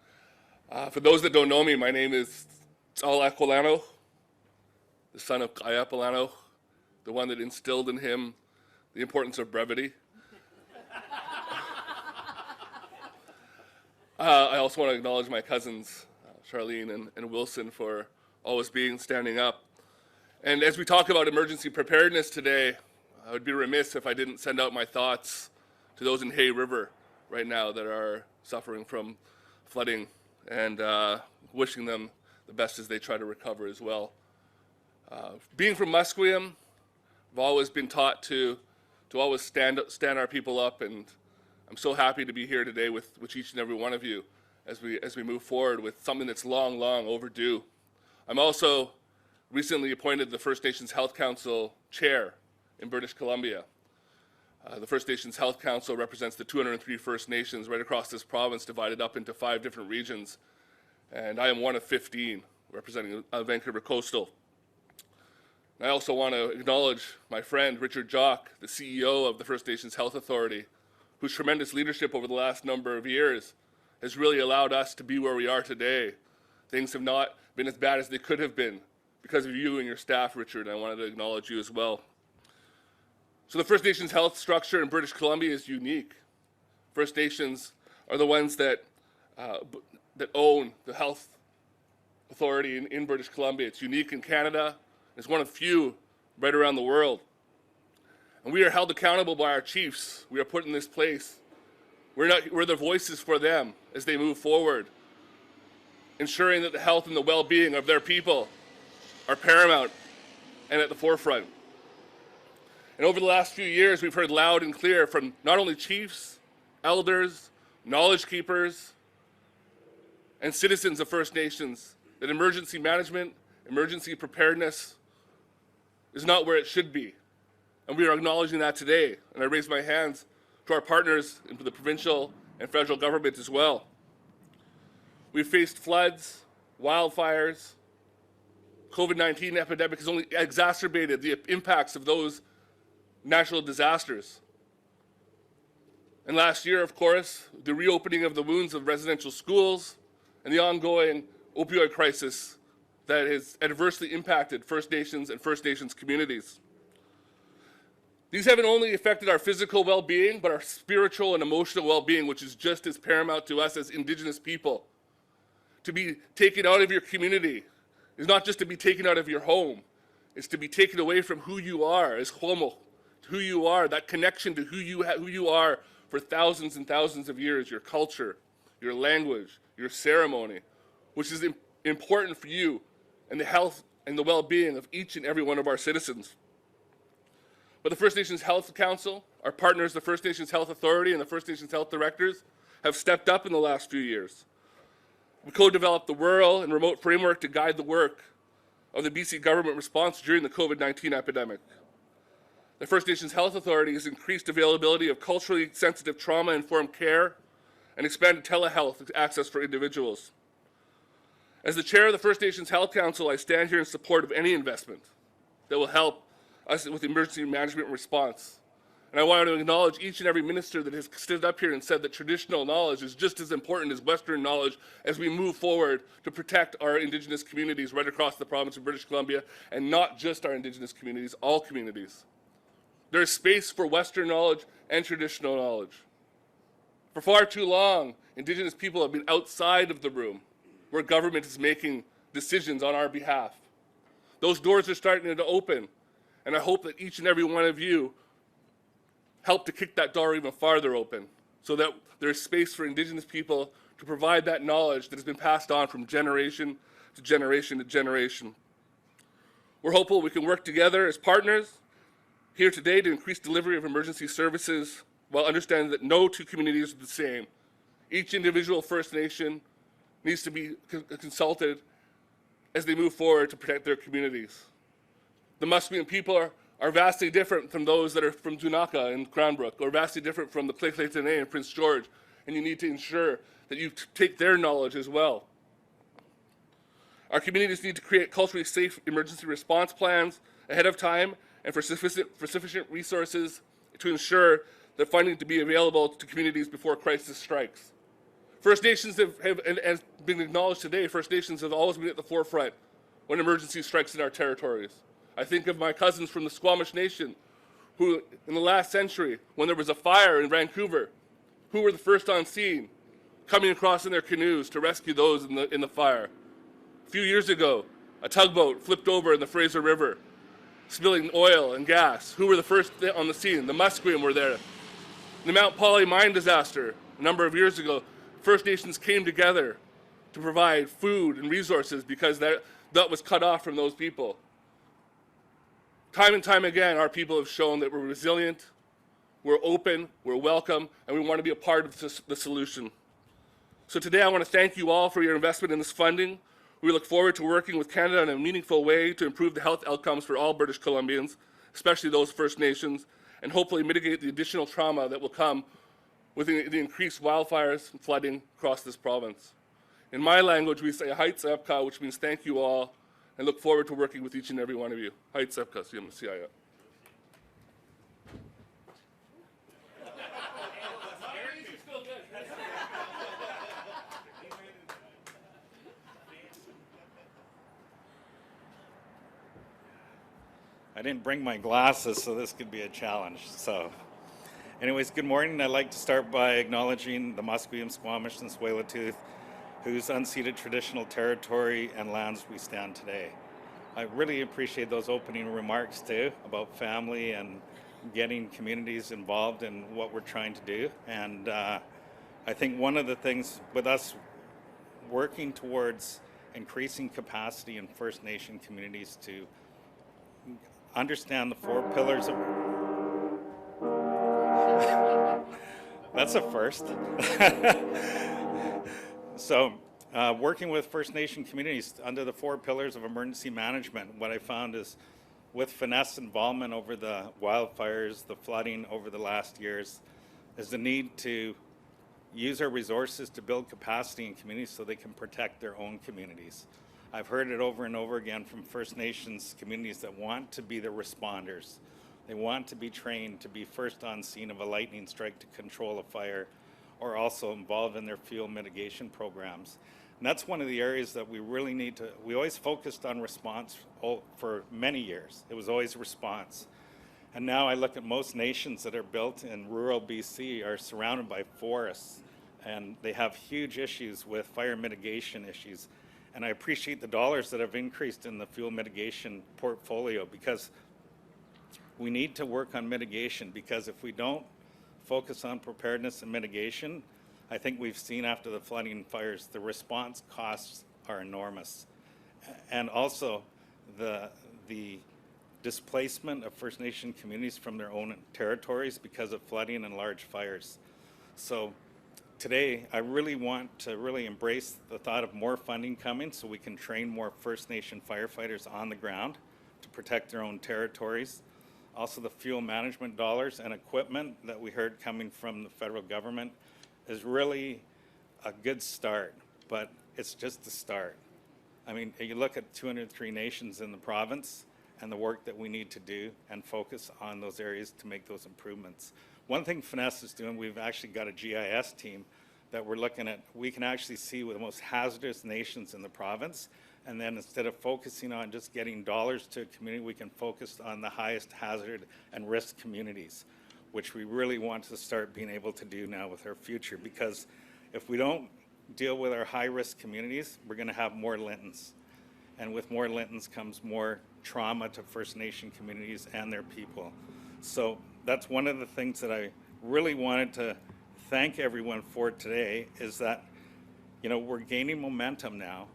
For those that don't know me, my name is Tsleil-Waututh, the son of Kayapalano, the one that instilled in him the importance of brevity. I also want to acknowledge my cousins, Charlene and Wilson, for always standing up. And as we talk about emergency preparedness today, I would be remiss if I didn't send out my thoughts to those in Hay River right now that are suffering from flooding, and wishing them the best as they try to recover as well. Being from Musqueam, I've always been taught to always stand our people up, and I'm so happy to be here today with each and every one of you as we move forward with something that's long overdue. I'm also recently appointed the First Nations Health Council chair in British Columbia. The First Nations Health Council represents the 203 First Nations right across this province, divided up into 5 different regions. And I am one of 15 representing Vancouver Coastal. I also want to acknowledge my friend Richard Jock, the CEO of the First Nations Health Authority, whose tremendous leadership over the last number of years has really allowed us to be where we are today. Things have not been as bad as they could have been because of you and your staff, Richard, and I wanted to acknowledge you as well. So the First Nations health structure in British Columbia is unique. First Nations are the ones that own the health authority in British Columbia. It's unique in Canada. It's one of few right around the world. And we are held accountable by our chiefs. We are put in this place. We're the voices for them as they move forward, ensuring that the health and the well-being of their people are paramount and at the forefront. And over the last few years, we've heard loud and clear from not only chiefs, elders, knowledge keepers, and citizens of First Nations that emergency management, emergency preparedness is not where it should be. And we are acknowledging that today. And I raise my hands to our partners in the provincial and federal government as well. We've faced floods, wildfires. COVID-19 epidemic has only exacerbated the impacts of those natural disasters. And last year, of course, the reopening of the wounds of residential schools and the ongoing opioid crisis that has adversely impacted First Nations and First Nations communities. These haven't only affected our physical well-being, but our spiritual and emotional well-being, which is just as paramount to us as Indigenous people. To be taken out of your community is not just to be taken out of your home, it's to be taken away from who you are as Homo, who you are, that connection to who you are for thousands and thousands of years, your culture, your language, your ceremony, which is important for you and the health and the well-being of each and every one of our citizens. But the First Nations Health Council, our partners, the First Nations Health Authority and the First Nations Health Directors, have stepped up in the last few years. We co-developed the rural and remote framework to guide the work of the BC government response during the COVID-19 epidemic. The First Nations Health Authority has increased availability of culturally sensitive trauma-informed care and expanded telehealth access for individuals. As the chair of the First Nations Health Council, I stand here in support of any investment that will help us with emergency management response. And I want to acknowledge each and every minister that has stood up here and said that traditional knowledge is just as important as Western knowledge as we move forward to protect our Indigenous communities right across the province of British Columbia, and not just our Indigenous communities, all communities. There is space for Western knowledge and traditional knowledge. For far too long, Indigenous people have been outside of the room where government is making decisions on our behalf. Those doors are starting to open, and I hope that each and every one of you help to kick that door even farther open so that there is space for Indigenous people to provide that knowledge that has been passed on from generation to generation to generation. We're hopeful we can work together as partners here today to increase delivery of emergency services while understanding that no two communities are the same. Each individual First Nation needs to be consulted as they move forward to protect their communities. The Musqueam people are vastly different from those that are from Dunaka and Cranbrook, or vastly different from the Tsleil-Waututh and Prince George, and you need to ensure that you take their knowledge as well. Our communities need to create culturally safe emergency response plans ahead of time and for sufficient resources to ensure that funding to be available to communities before crisis strikes. First Nations and as been acknowledged today, First Nations have always been at the forefront when emergency strikes in our territories. I think of my cousins from the Squamish Nation, who in the last century, when there was a fire in Vancouver, who were the first on scene, coming across in their canoes to rescue those in the fire. A few years ago, a tugboat flipped over in the Fraser River, spilling oil and gas. Who were the first on the scene? The Musqueam were there. The Mount Polley mine disaster a number of years ago, First Nations came together to provide food and resources because that was cut off from those people. Time and time again, our people have shown that we're resilient, we're open, we're welcome, and we want to be a part of the solution. So today I want to thank you all for your investment in this funding. We look forward to working with Canada in a meaningful way to improve the health outcomes for all British Columbians, especially those First Nations, and hopefully mitigate the additional trauma that will come with the increased wildfires and flooding across this province. In my language, we say Hait Sepka, which means thank you all, and look forward to working with each and every one of you. Hait Sepka, CIA. I didn't bring my glasses, so this could be a challenge. So, anyways, good morning. I'd like to start by acknowledging the Musqueam, Squamish, and Tsleil-Waututh, whose unceded traditional territory and lands we stand today. I really appreciate those opening remarks too about family and getting communities involved in what we're trying to do. And I think one of the things with us working towards increasing capacity in First Nation communities to understand the 4 pillars of... That's a first. So, working with First Nation communities under the 4 pillars of emergency management, what I found is with finesse involvement over the wildfires, the flooding over the last years, is the need to use our resources to build capacity in communities so they can protect their own communities. I've heard it over and over again from First Nations communities that want to be the responders. They want to be trained to be first on scene of a lightning strike to control a fire, or also involved in their fuel mitigation programs. And that's one of the areas that we really need to, we always focused on response for many years. It was always response. And now I look at most nations that are built in rural BC are surrounded by forests, and they have huge issues with fire mitigation issues. And I appreciate the dollars that have increased in the fuel mitigation portfolio, because we need to work on mitigation, because if we don't focus on preparedness and mitigation, I think we've seen after the flooding and fires, the response costs are enormous. And also the displacement of First Nation communities from their own territories because of flooding and large fires. So today, I really want to really embrace the thought of more funding coming so we can train more First Nation firefighters on the ground to protect their own territories. Also, the fuel management dollars and equipment that we heard coming from the federal government is really a good start, but it's just the start. I mean, you look at 203 nations in the province and the work that we need to do and focus on those areas to make those improvements. One thing Finesse is doing, we've actually got a GIS team that we're looking at. We can actually see the most hazardous nations in the province, and then instead of focusing on just getting dollars to a community, we can focus on the highest hazard and risk communities, which we really want to start being able to do now with our future, because if we don't deal with our high-risk communities, we're going to have more Lintons. And with more Lintons comes more trauma to First Nation communities and their people. So that's one of the things that I really wanted to thank everyone for today, is that, you know, we're gaining momentum now,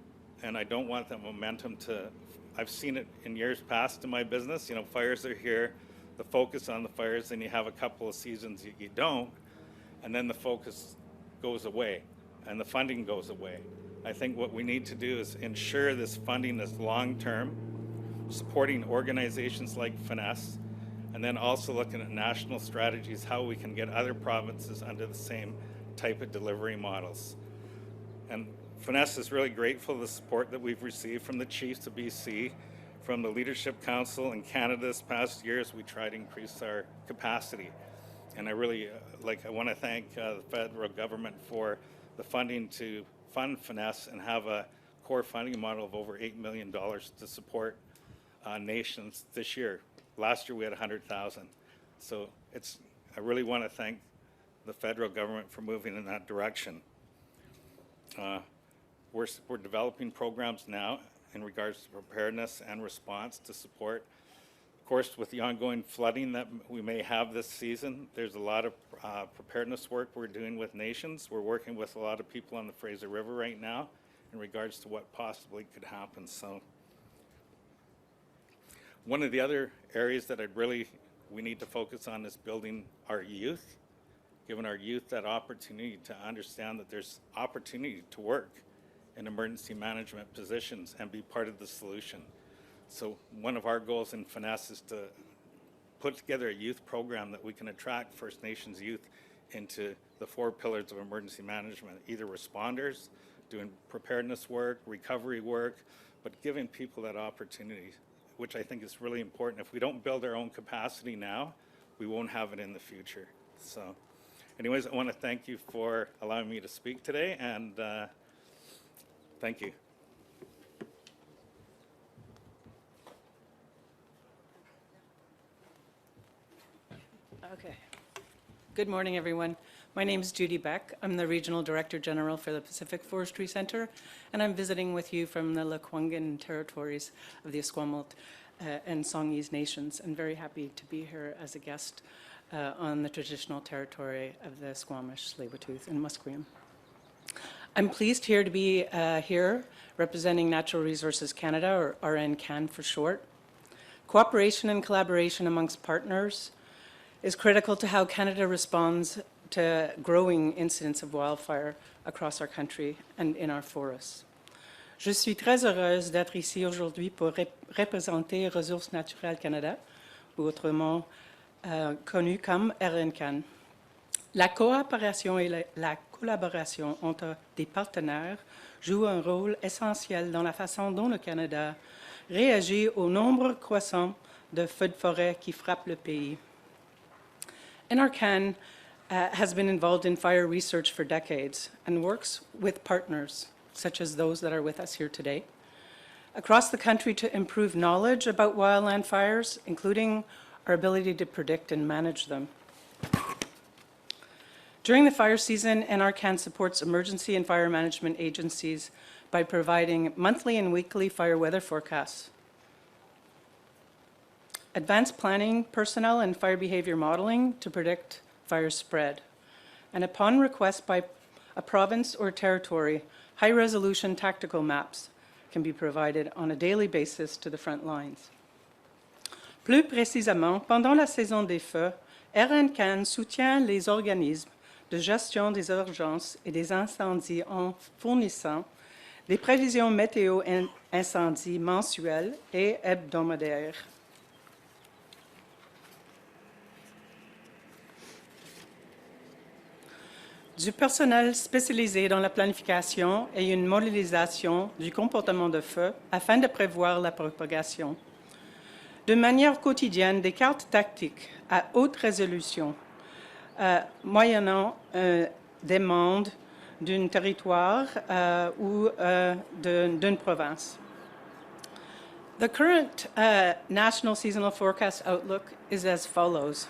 and I don't want that momentum to, I've seen it in years past in my business, you know, fires are here, the focus on the fires, then you have a couple of seasons you don't, and then the focus goes away and the funding goes away. I think what we need to do is ensure this funding is long-term, supporting organizations like Finesse, and then also looking at national strategies, how we can get other provinces under the same type of delivery models. And Finesse is really grateful for the support that we've received from the Chiefs of BC, from the Leadership Council in Canada this past year as we try to increase our capacity. And I really, I want to thank the federal government for the funding to fund Finesse and have a core funding model of over $8 million to support nations this year. Last year we had 100,000. So I really want to thank the federal government for moving in that direction. We're developing programs now in regards to preparedness and response to support. Of course, with the ongoing flooding that we may have this season, there's a lot of preparedness work we're doing with nations. We're working with a lot of people on the Fraser River right now in regards to what possibly could happen. So one of the other areas that we need to focus on is building our youth, giving our youth that opportunity to understand that there's opportunity to work in emergency management positions and be part of the solution. So one of our goals in Finesse is to put together a youth program that we can attract First Nations youth into the 4 pillars of emergency management, either responders, doing preparedness work, recovery work, but giving people that opportunity, which I think is really important. If we don't build our own capacity now, we won't have it in the future. So anyways, I want to thank you for allowing me to speak today, and thank you. Okay. Good morning, everyone. My name is Judy Beck. I'm the Regional Director General for the Pacific Forestry Center, and I'm visiting with you from the Lekwungen territories of the Squamish and Songhees Nations. I'm very happy to be here as a guest on the traditional territory of the Squamish, Tsleil-Waututh, and Musqueam. I'm pleased here to be here representing Natural Resources Canada, or RNCAN for short. Cooperation and collaboration amongst partners is critical to how Canada responds to growing incidents of wildfire across our country and in our forests. Je suis très heureuse d'être ici aujourd'hui pour représenter Ressources naturelles Canada, ou autrement connu comme RNCAN. La coopération et la collaboration entre des partenaires jouent un rôle essentiel dans la façon dont le Canada réagit au nombre croissant de feux de forêt qui frappent le pays. NRCan has been involved in fire research for decades and works with partners, such as those that are with us here today, across the country to improve knowledge about wildland fires, including our ability to predict and manage them. During the fire season, NRCan supports emergency and fire management agencies by providing monthly and weekly fire weather forecasts, advanced planning, personnel, and fire behavior modeling to predict fire spread. And upon request by a province or territory, high-resolution tactical maps can be provided on a daily basis to the front lines. Plus précisément, pendant la saison des feux, RNCAN soutient les organismes de gestion des urgences et des incendies en fournissant des prévisions météo incendies mensuelles et hebdomadaires. Du personnel spécialisé dans la planification et une modélisation du comportement de feu afin de prévoir la propagation. De manière quotidienne, des cartes tactiques à haute résolution, moyennant demande d'un territoire ou d'une province. The current National Seasonal Forecast Outlook is as follows,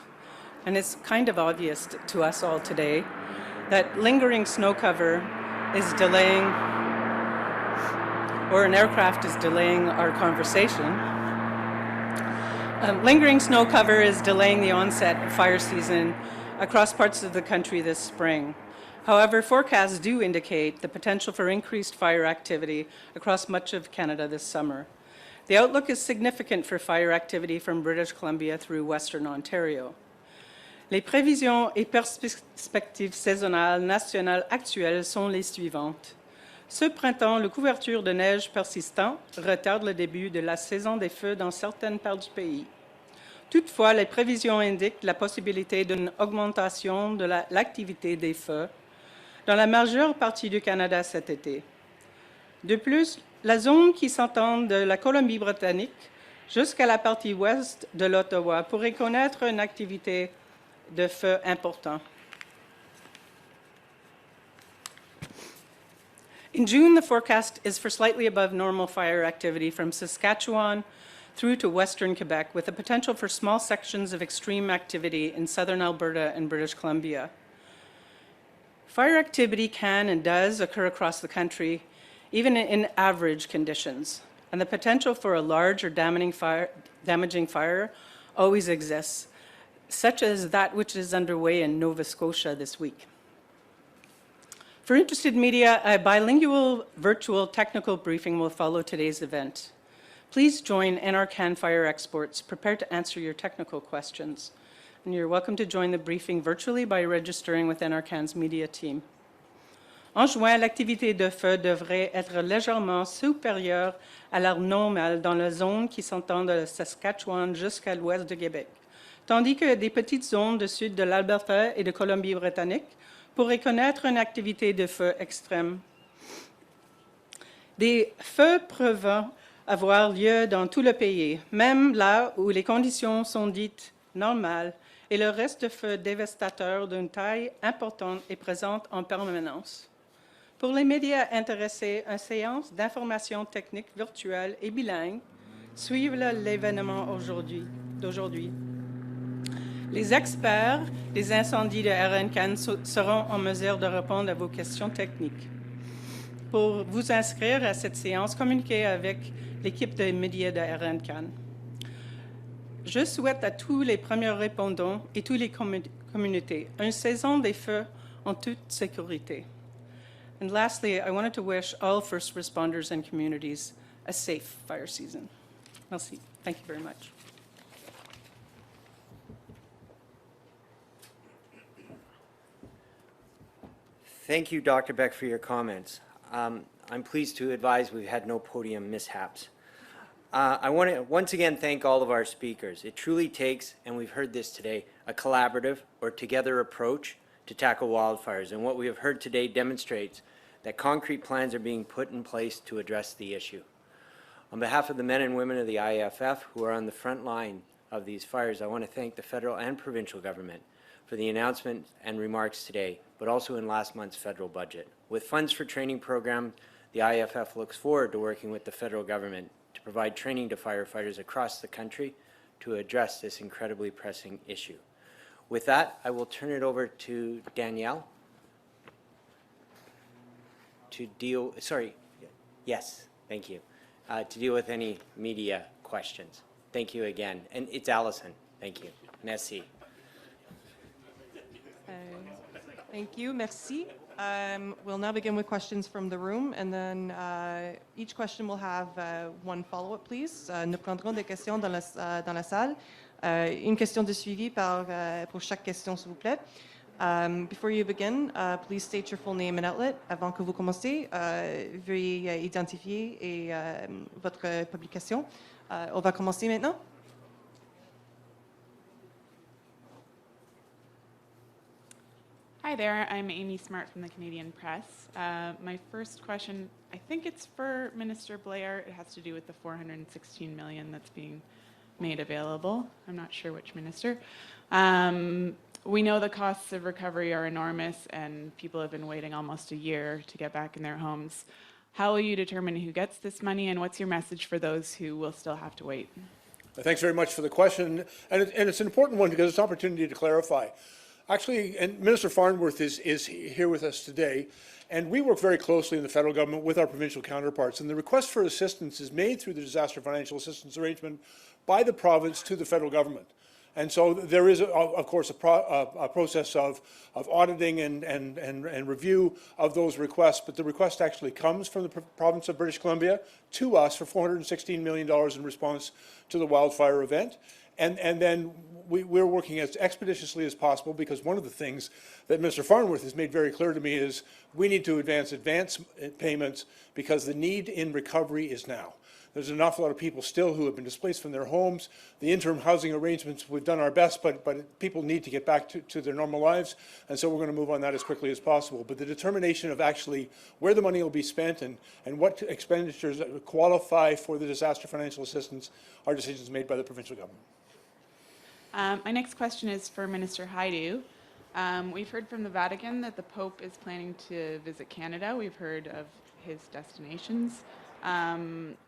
and it's kind of obvious to us all today that lingering snow cover is delaying, or an aircraft is delaying our conversation. Lingering snow cover is delaying the onset of fire season across parts of the country this spring. However, forecasts do indicate the potential for increased fire activity across much of Canada this summer. The outlook is significant for fire activity from British Columbia through Western Ontario. Les prévisions et perspectives saisonnales nationales actuelles sont les suivantes. Ce printemps, la couverture de neige persistant retarde le début de la saison des feux dans certaines parts du pays. Toutefois, les prévisions indiquent la possibilité d'une augmentation de l'activité des feux dans la majeure partie du Canada cet été. De plus, la zone qui s'étend de la Colombie-Britannique jusqu'à la partie ouest de l'Ottawa pourrait connaître une activité de feu important. In June, the forecast is for slightly above normal fire activity from Saskatchewan through to western Quebec, with the potential for small sections of extreme activity in southern Alberta and British Columbia. Fire activity can and does occur across the country, even in average conditions, and the potential for a large or damaging fire always exists, such as that which is underway in Nova Scotia this week. For interested media, a bilingual virtual technical briefing will follow today's event. Please join NRCan fire experts prepared to answer your technical questions. And you're welcome to join the briefing virtually by registering with NRCan's media team. En juin, l'activité de feu devrait être légèrement supérieure à la normale dans la zone qui s'entend de Saskatchewan jusqu'à l'ouest de Québec, tandis que des petites zones du sud de l'Alberta et de Colombie-Britannique pourraient connaître une activité de feu extrême. Des feux peuvent avoir lieu dans tout le pays, même là où les conditions sont dites normales et le reste de feux dévastateurs d'une taille importante est présent en permanence. Pour les médias intéressés, une séance d'information technique virtuelle et bilingue suit l'événement d'aujourd'hui. Les experts des incendies de RNCAN seront en mesure de répondre à vos questions techniques. Pour vous inscrire à cette séance, communiquez avec l'équipe des médias de RNCAN. Je souhaite à tous les premiers répondants et toutes les communautés une saison des feux en toute sécurité. And lastly, I wanted to wish all first responders and communities a safe fire season. Merci. Thank you very much. Thank you, Dr. Beck, for your comments. I'm pleased to advise we've had no podium mishaps. I want to once again thank all of our speakers. It truly takes, and we've heard this today, a collaborative or together approach to tackle wildfires. And what we have heard today demonstrates that concrete plans are being put in place to address the issue. On behalf of the men and women of the IFF who are on the front line of these fires, I want to thank the federal and provincial government for the announcement and remarks today, but also in last month's federal budget. With funds for training program, the IFF looks forward to working with the federal government to provide training to firefighters across the country to address this incredibly pressing issue. With that, I will turn it over to Danielle to deal, thank you, to deal with any media questions. Thank you again. And it's Allison. Thank you. Merci. Thank you. Merci. We'll now begin with questions from the room, and then each question will have one follow-up, please. Nous prendrons des questions dans la salle. Une question de suivi pour chaque question, s'il vous plaît. Before you begin, please state your full name and outlet. Avant que vous commenciez, veuillez identifier votre publication. On va commencer maintenant. Hi there, I'm Amy Smart from the Canadian Press. My first question, I think it's for Minister Blair. It has to do with the $416 million that's being made available. I'm not sure which minister. We know the costs of recovery are enormous and people have been waiting almost a year to get back in their homes. How will you determine who gets this money, and what's your message for those who will still have to wait? Thanks very much for the question, and it's an important one because it's an opportunity to clarify. Actually, and Minister Farnworth is here with us today, and we work very closely in the federal government with our provincial counterparts, and the request for assistance is made through the Disaster Financial Assistance Arrangement by the province to the federal government. And so there is, of course, a process of auditing and review of those requests, but the request actually comes from the province of British Columbia to us for $416 million in response to the wildfire event. And then we're working as expeditiously as possible, because one of the things that Mr. Farnworth has made very clear to me is we need to advance payments because the need in recovery is now. There's an awful lot of people still who have been displaced from their homes. The interim housing arrangements, we've done our best, but people need to get back to their normal lives, and so we're going to move on that as quickly as possible. But the determination of actually where the money will be spent and what expenditures qualify for the disaster financial assistance are decisions made by the provincial government. My next question is for Minister Hajdu. We've heard from the Vatican that the Pope is planning to visit Canada. We've heard of his destinations.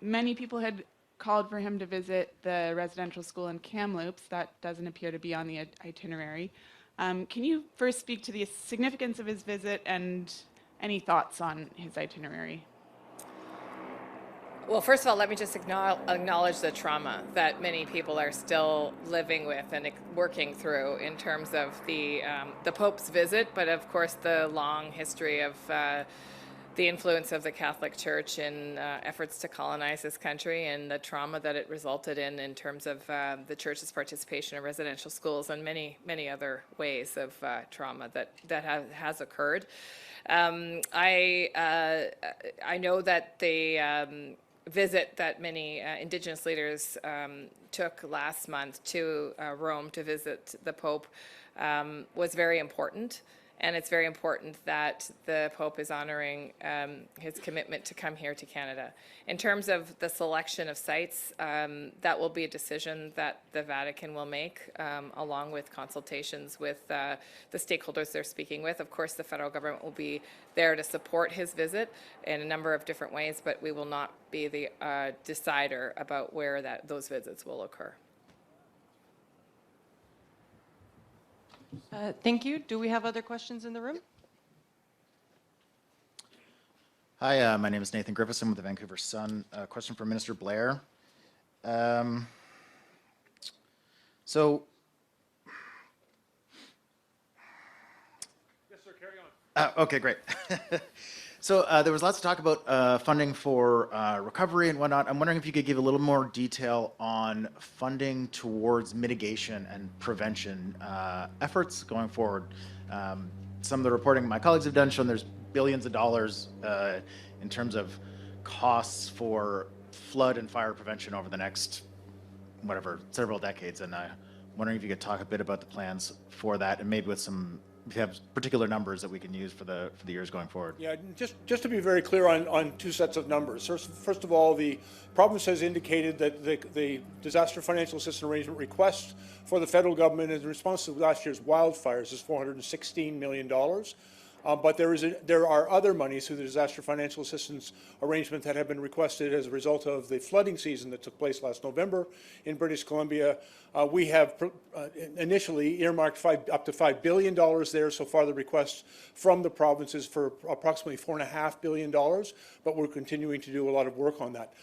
Many people had called for him to visit the residential school in Kamloops. That doesn't appear to be on the itinerary. Can you first speak to the significance of his visit and any thoughts on his itinerary? Well, first of all, let me just acknowledge the trauma that many people are still living with and working through in terms of the Pope's visit, but of course the long history of the influence of the Catholic Church in efforts to colonize this country and the trauma that it resulted in terms of the Church's participation in residential schools and many, many other ways of trauma that has occurred. I know that the visit that many Indigenous leaders took last month to Rome to visit the Pope was very important. And it's very important that the Pope is honoring his commitment to come here to Canada. In terms of the selection of sites, that will be a decision that the Vatican will make, along with consultations with the stakeholders they're speaking with. Of course, the federal government will be there to support his visit in a number of different ways, but we will not be the decider about where those visits will occur. Thank you. Do we have other questions in the room? Hi, my name is Nathan Griffiths. I'm with the Vancouver Sun. A question for Minister Blair. So, Yes, sir, carry on. okay, great. So there was lots of talk about funding for recovery and whatnot. I'm wondering if you could give a little more detail on funding towards mitigation and prevention efforts going forward. Some of the reporting my colleagues have done shown there's billions of dollars in terms of costs for flood and fire prevention over the next, several decades. And I'm wondering if you could talk a bit about the plans for that and maybe with if you have particular numbers that we can use for the years going forward. Yeah, just to be very clear on two sets of numbers. First of all, the province has indicated that the disaster financial assistance arrangement request for the federal government in response to last year's wildfires is $416 million. But there are other monies through the disaster financial assistance arrangement that have been requested as a result of the flooding season that took place last November in British Columbia. We have initially earmarked up to $5 billion there. So far, the requests from the provinces for approximately $4.5 billion, but we're continuing to do a lot of work on that.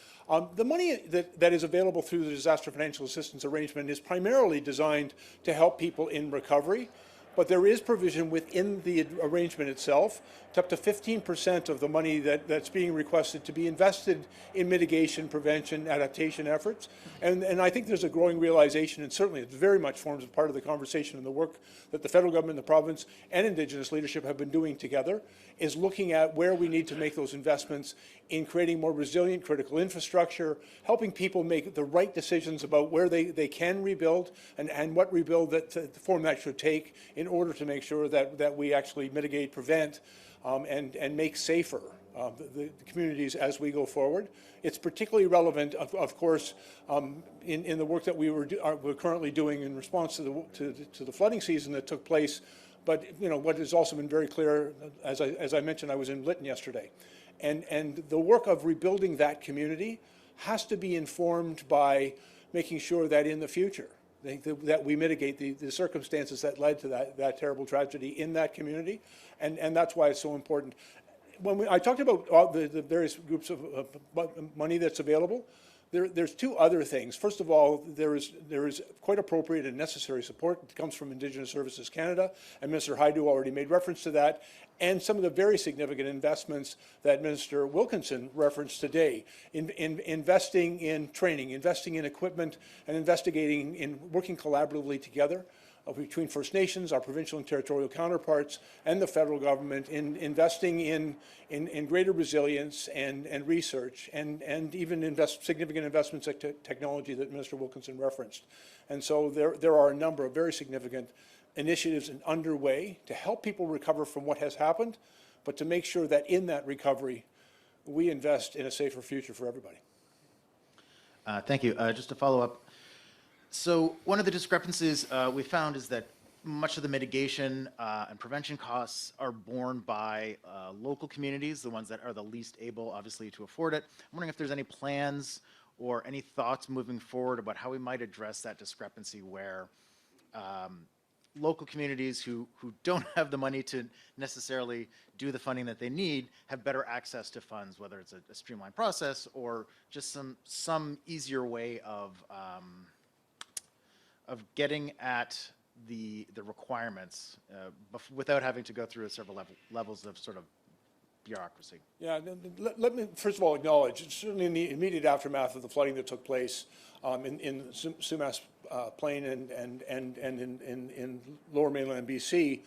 The money that is available through the disaster financial assistance arrangement is primarily designed to help people in recovery. But there is provision within the arrangement itself to up to 15% of the money that's being requested to be invested in mitigation, prevention, adaptation efforts. And I think there's a growing realization, and certainly it very much forms a part of the conversation and the work that the federal government, the province, and Indigenous leadership have been doing together, is looking at where we need to make those investments in creating more resilient critical infrastructure, helping people make the right decisions about where they can rebuild and what rebuild the form that should take in order to make sure that we actually mitigate, prevent, and make safer the communities as we go forward. It's particularly relevant, of course, in the work that we're currently doing in response to the flooding season that took place. But what has also been very clear, as I mentioned, I was in Lytton yesterday, and the work of rebuilding that community has to be informed by making sure that in the future that we mitigate the circumstances that led to that terrible tragedy in that community, and that's why it's so important. When I talked about all the various groups of money that's available, there's two other things. First of all, there is quite appropriate and necessary support that comes from Indigenous Services Canada, and Minister Hajdu already made reference to that, and some of the very significant investments that Minister Wilkinson referenced today, investing in training, investing in equipment, and investigating in working collaboratively together between First Nations, our provincial and territorial counterparts, and the federal government in investing in greater resilience and research, and even significant investments in technology that Minister Wilkinson referenced. And so there are a number of very significant initiatives underway to help people recover from what has happened, but to make sure that in that recovery, we invest in a safer future for everybody. Thank you. Just to follow up, so one of the discrepancies we found is that much of the mitigation and prevention costs are borne by local communities, the ones that are the least able, obviously, to afford it. I'm wondering if there's any plans or any thoughts moving forward about how we might address that discrepancy where local communities who don't have the money to necessarily do the funding that they need have better access to funds, whether it's a streamlined process or just some easier way of getting at the requirements without having to go through several levels of sort of bureaucracy. Yeah, let me first of all acknowledge, certainly in the immediate aftermath of the flooding that took place in Sumas Plain and in Lower Mainland BC,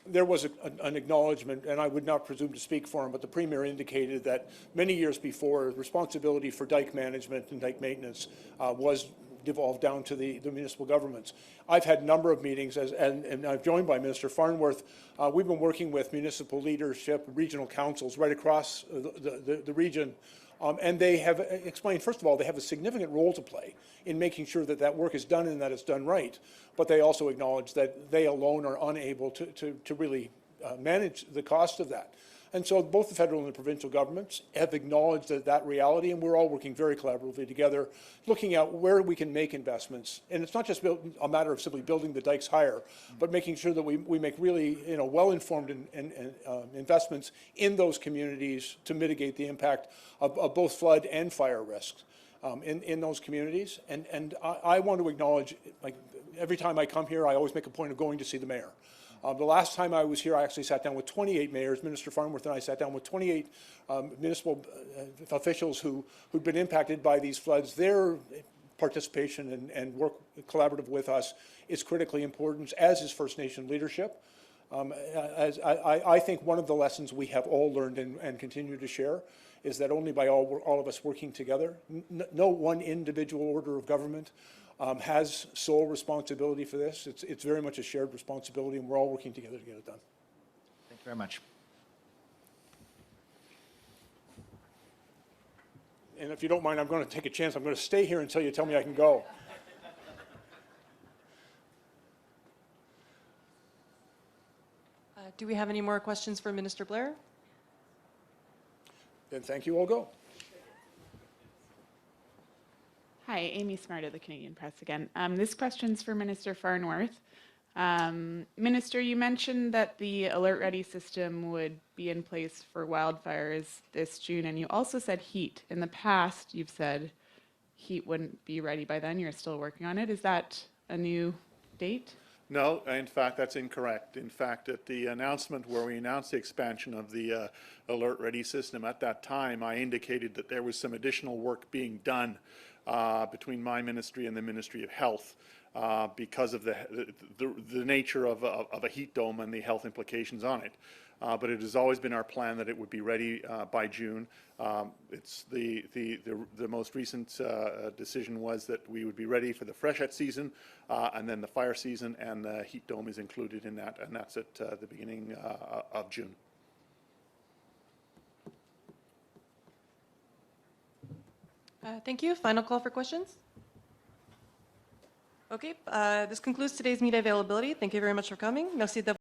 there was an acknowledgement, and I would not presume to speak for him, but the Premier indicated that many years before, responsibility for dike management and dike maintenance was devolved down to the municipal governments. I've had a number of meetings, and I'm joined by Minister Farnworth. We've been working with municipal leadership, regional councils right across the region, and they have explained, first of all, they have a significant role to play in making sure that that work is done and that it's done right, but they also acknowledge that they alone are unable to really manage the cost of that. And so both the federal and the provincial governments have acknowledged that reality, and we're all working very collaboratively together, looking at where we can make investments. And it's not just a matter of simply building the dikes higher, but making sure that we make really well-informed investments in those communities to mitigate the impact of both flood and fire risks in those communities. And I want to acknowledge, like every time I come here, I always make a point of going to see the mayor. The last time I was here, I actually sat down with 28 mayors. Minister Farnworth and I sat down with 28 municipal officials who'd been impacted by these floods. Their participation and work collaborative with us is critically important, as is First Nation leadership. I think one of the lessons we have all learned and continue to share is that only by all of us working together, no one individual order of government has sole responsibility for this. It's very much a shared responsibility, and we're all working together to get it done. Thank you very much. And if you don't mind, I'm going to take a chance. I'm going to stay here until you tell me I can go. Do we have any more questions for Minister Blair? Then thank you. I'll go. Hi, Amy Smart of the Canadian Press again. This question's for Minister Farnworth. Minister, you mentioned that the alert ready system would be in place for wildfires this June, and you also said heat. In the past, you've said heat wouldn't be ready by then. You're still working on it. Is that a new date? No, in fact, that's incorrect. In fact, at the announcement where we announced the expansion of the alert ready system, at that time, I indicated that there was some additional work being done between my ministry and the Ministry of Health because of the nature of a heat dome and the health implications on it. But it has always been our plan that it would be ready by June. It's the most recent decision was that we would be ready for the freshet season and then the fire season, and the heat dome is included in that, and that's at the beginning of June. Thank you. Final call for questions? Okay, this concludes today's media availability. Thank you very much for coming. Merci d'avoir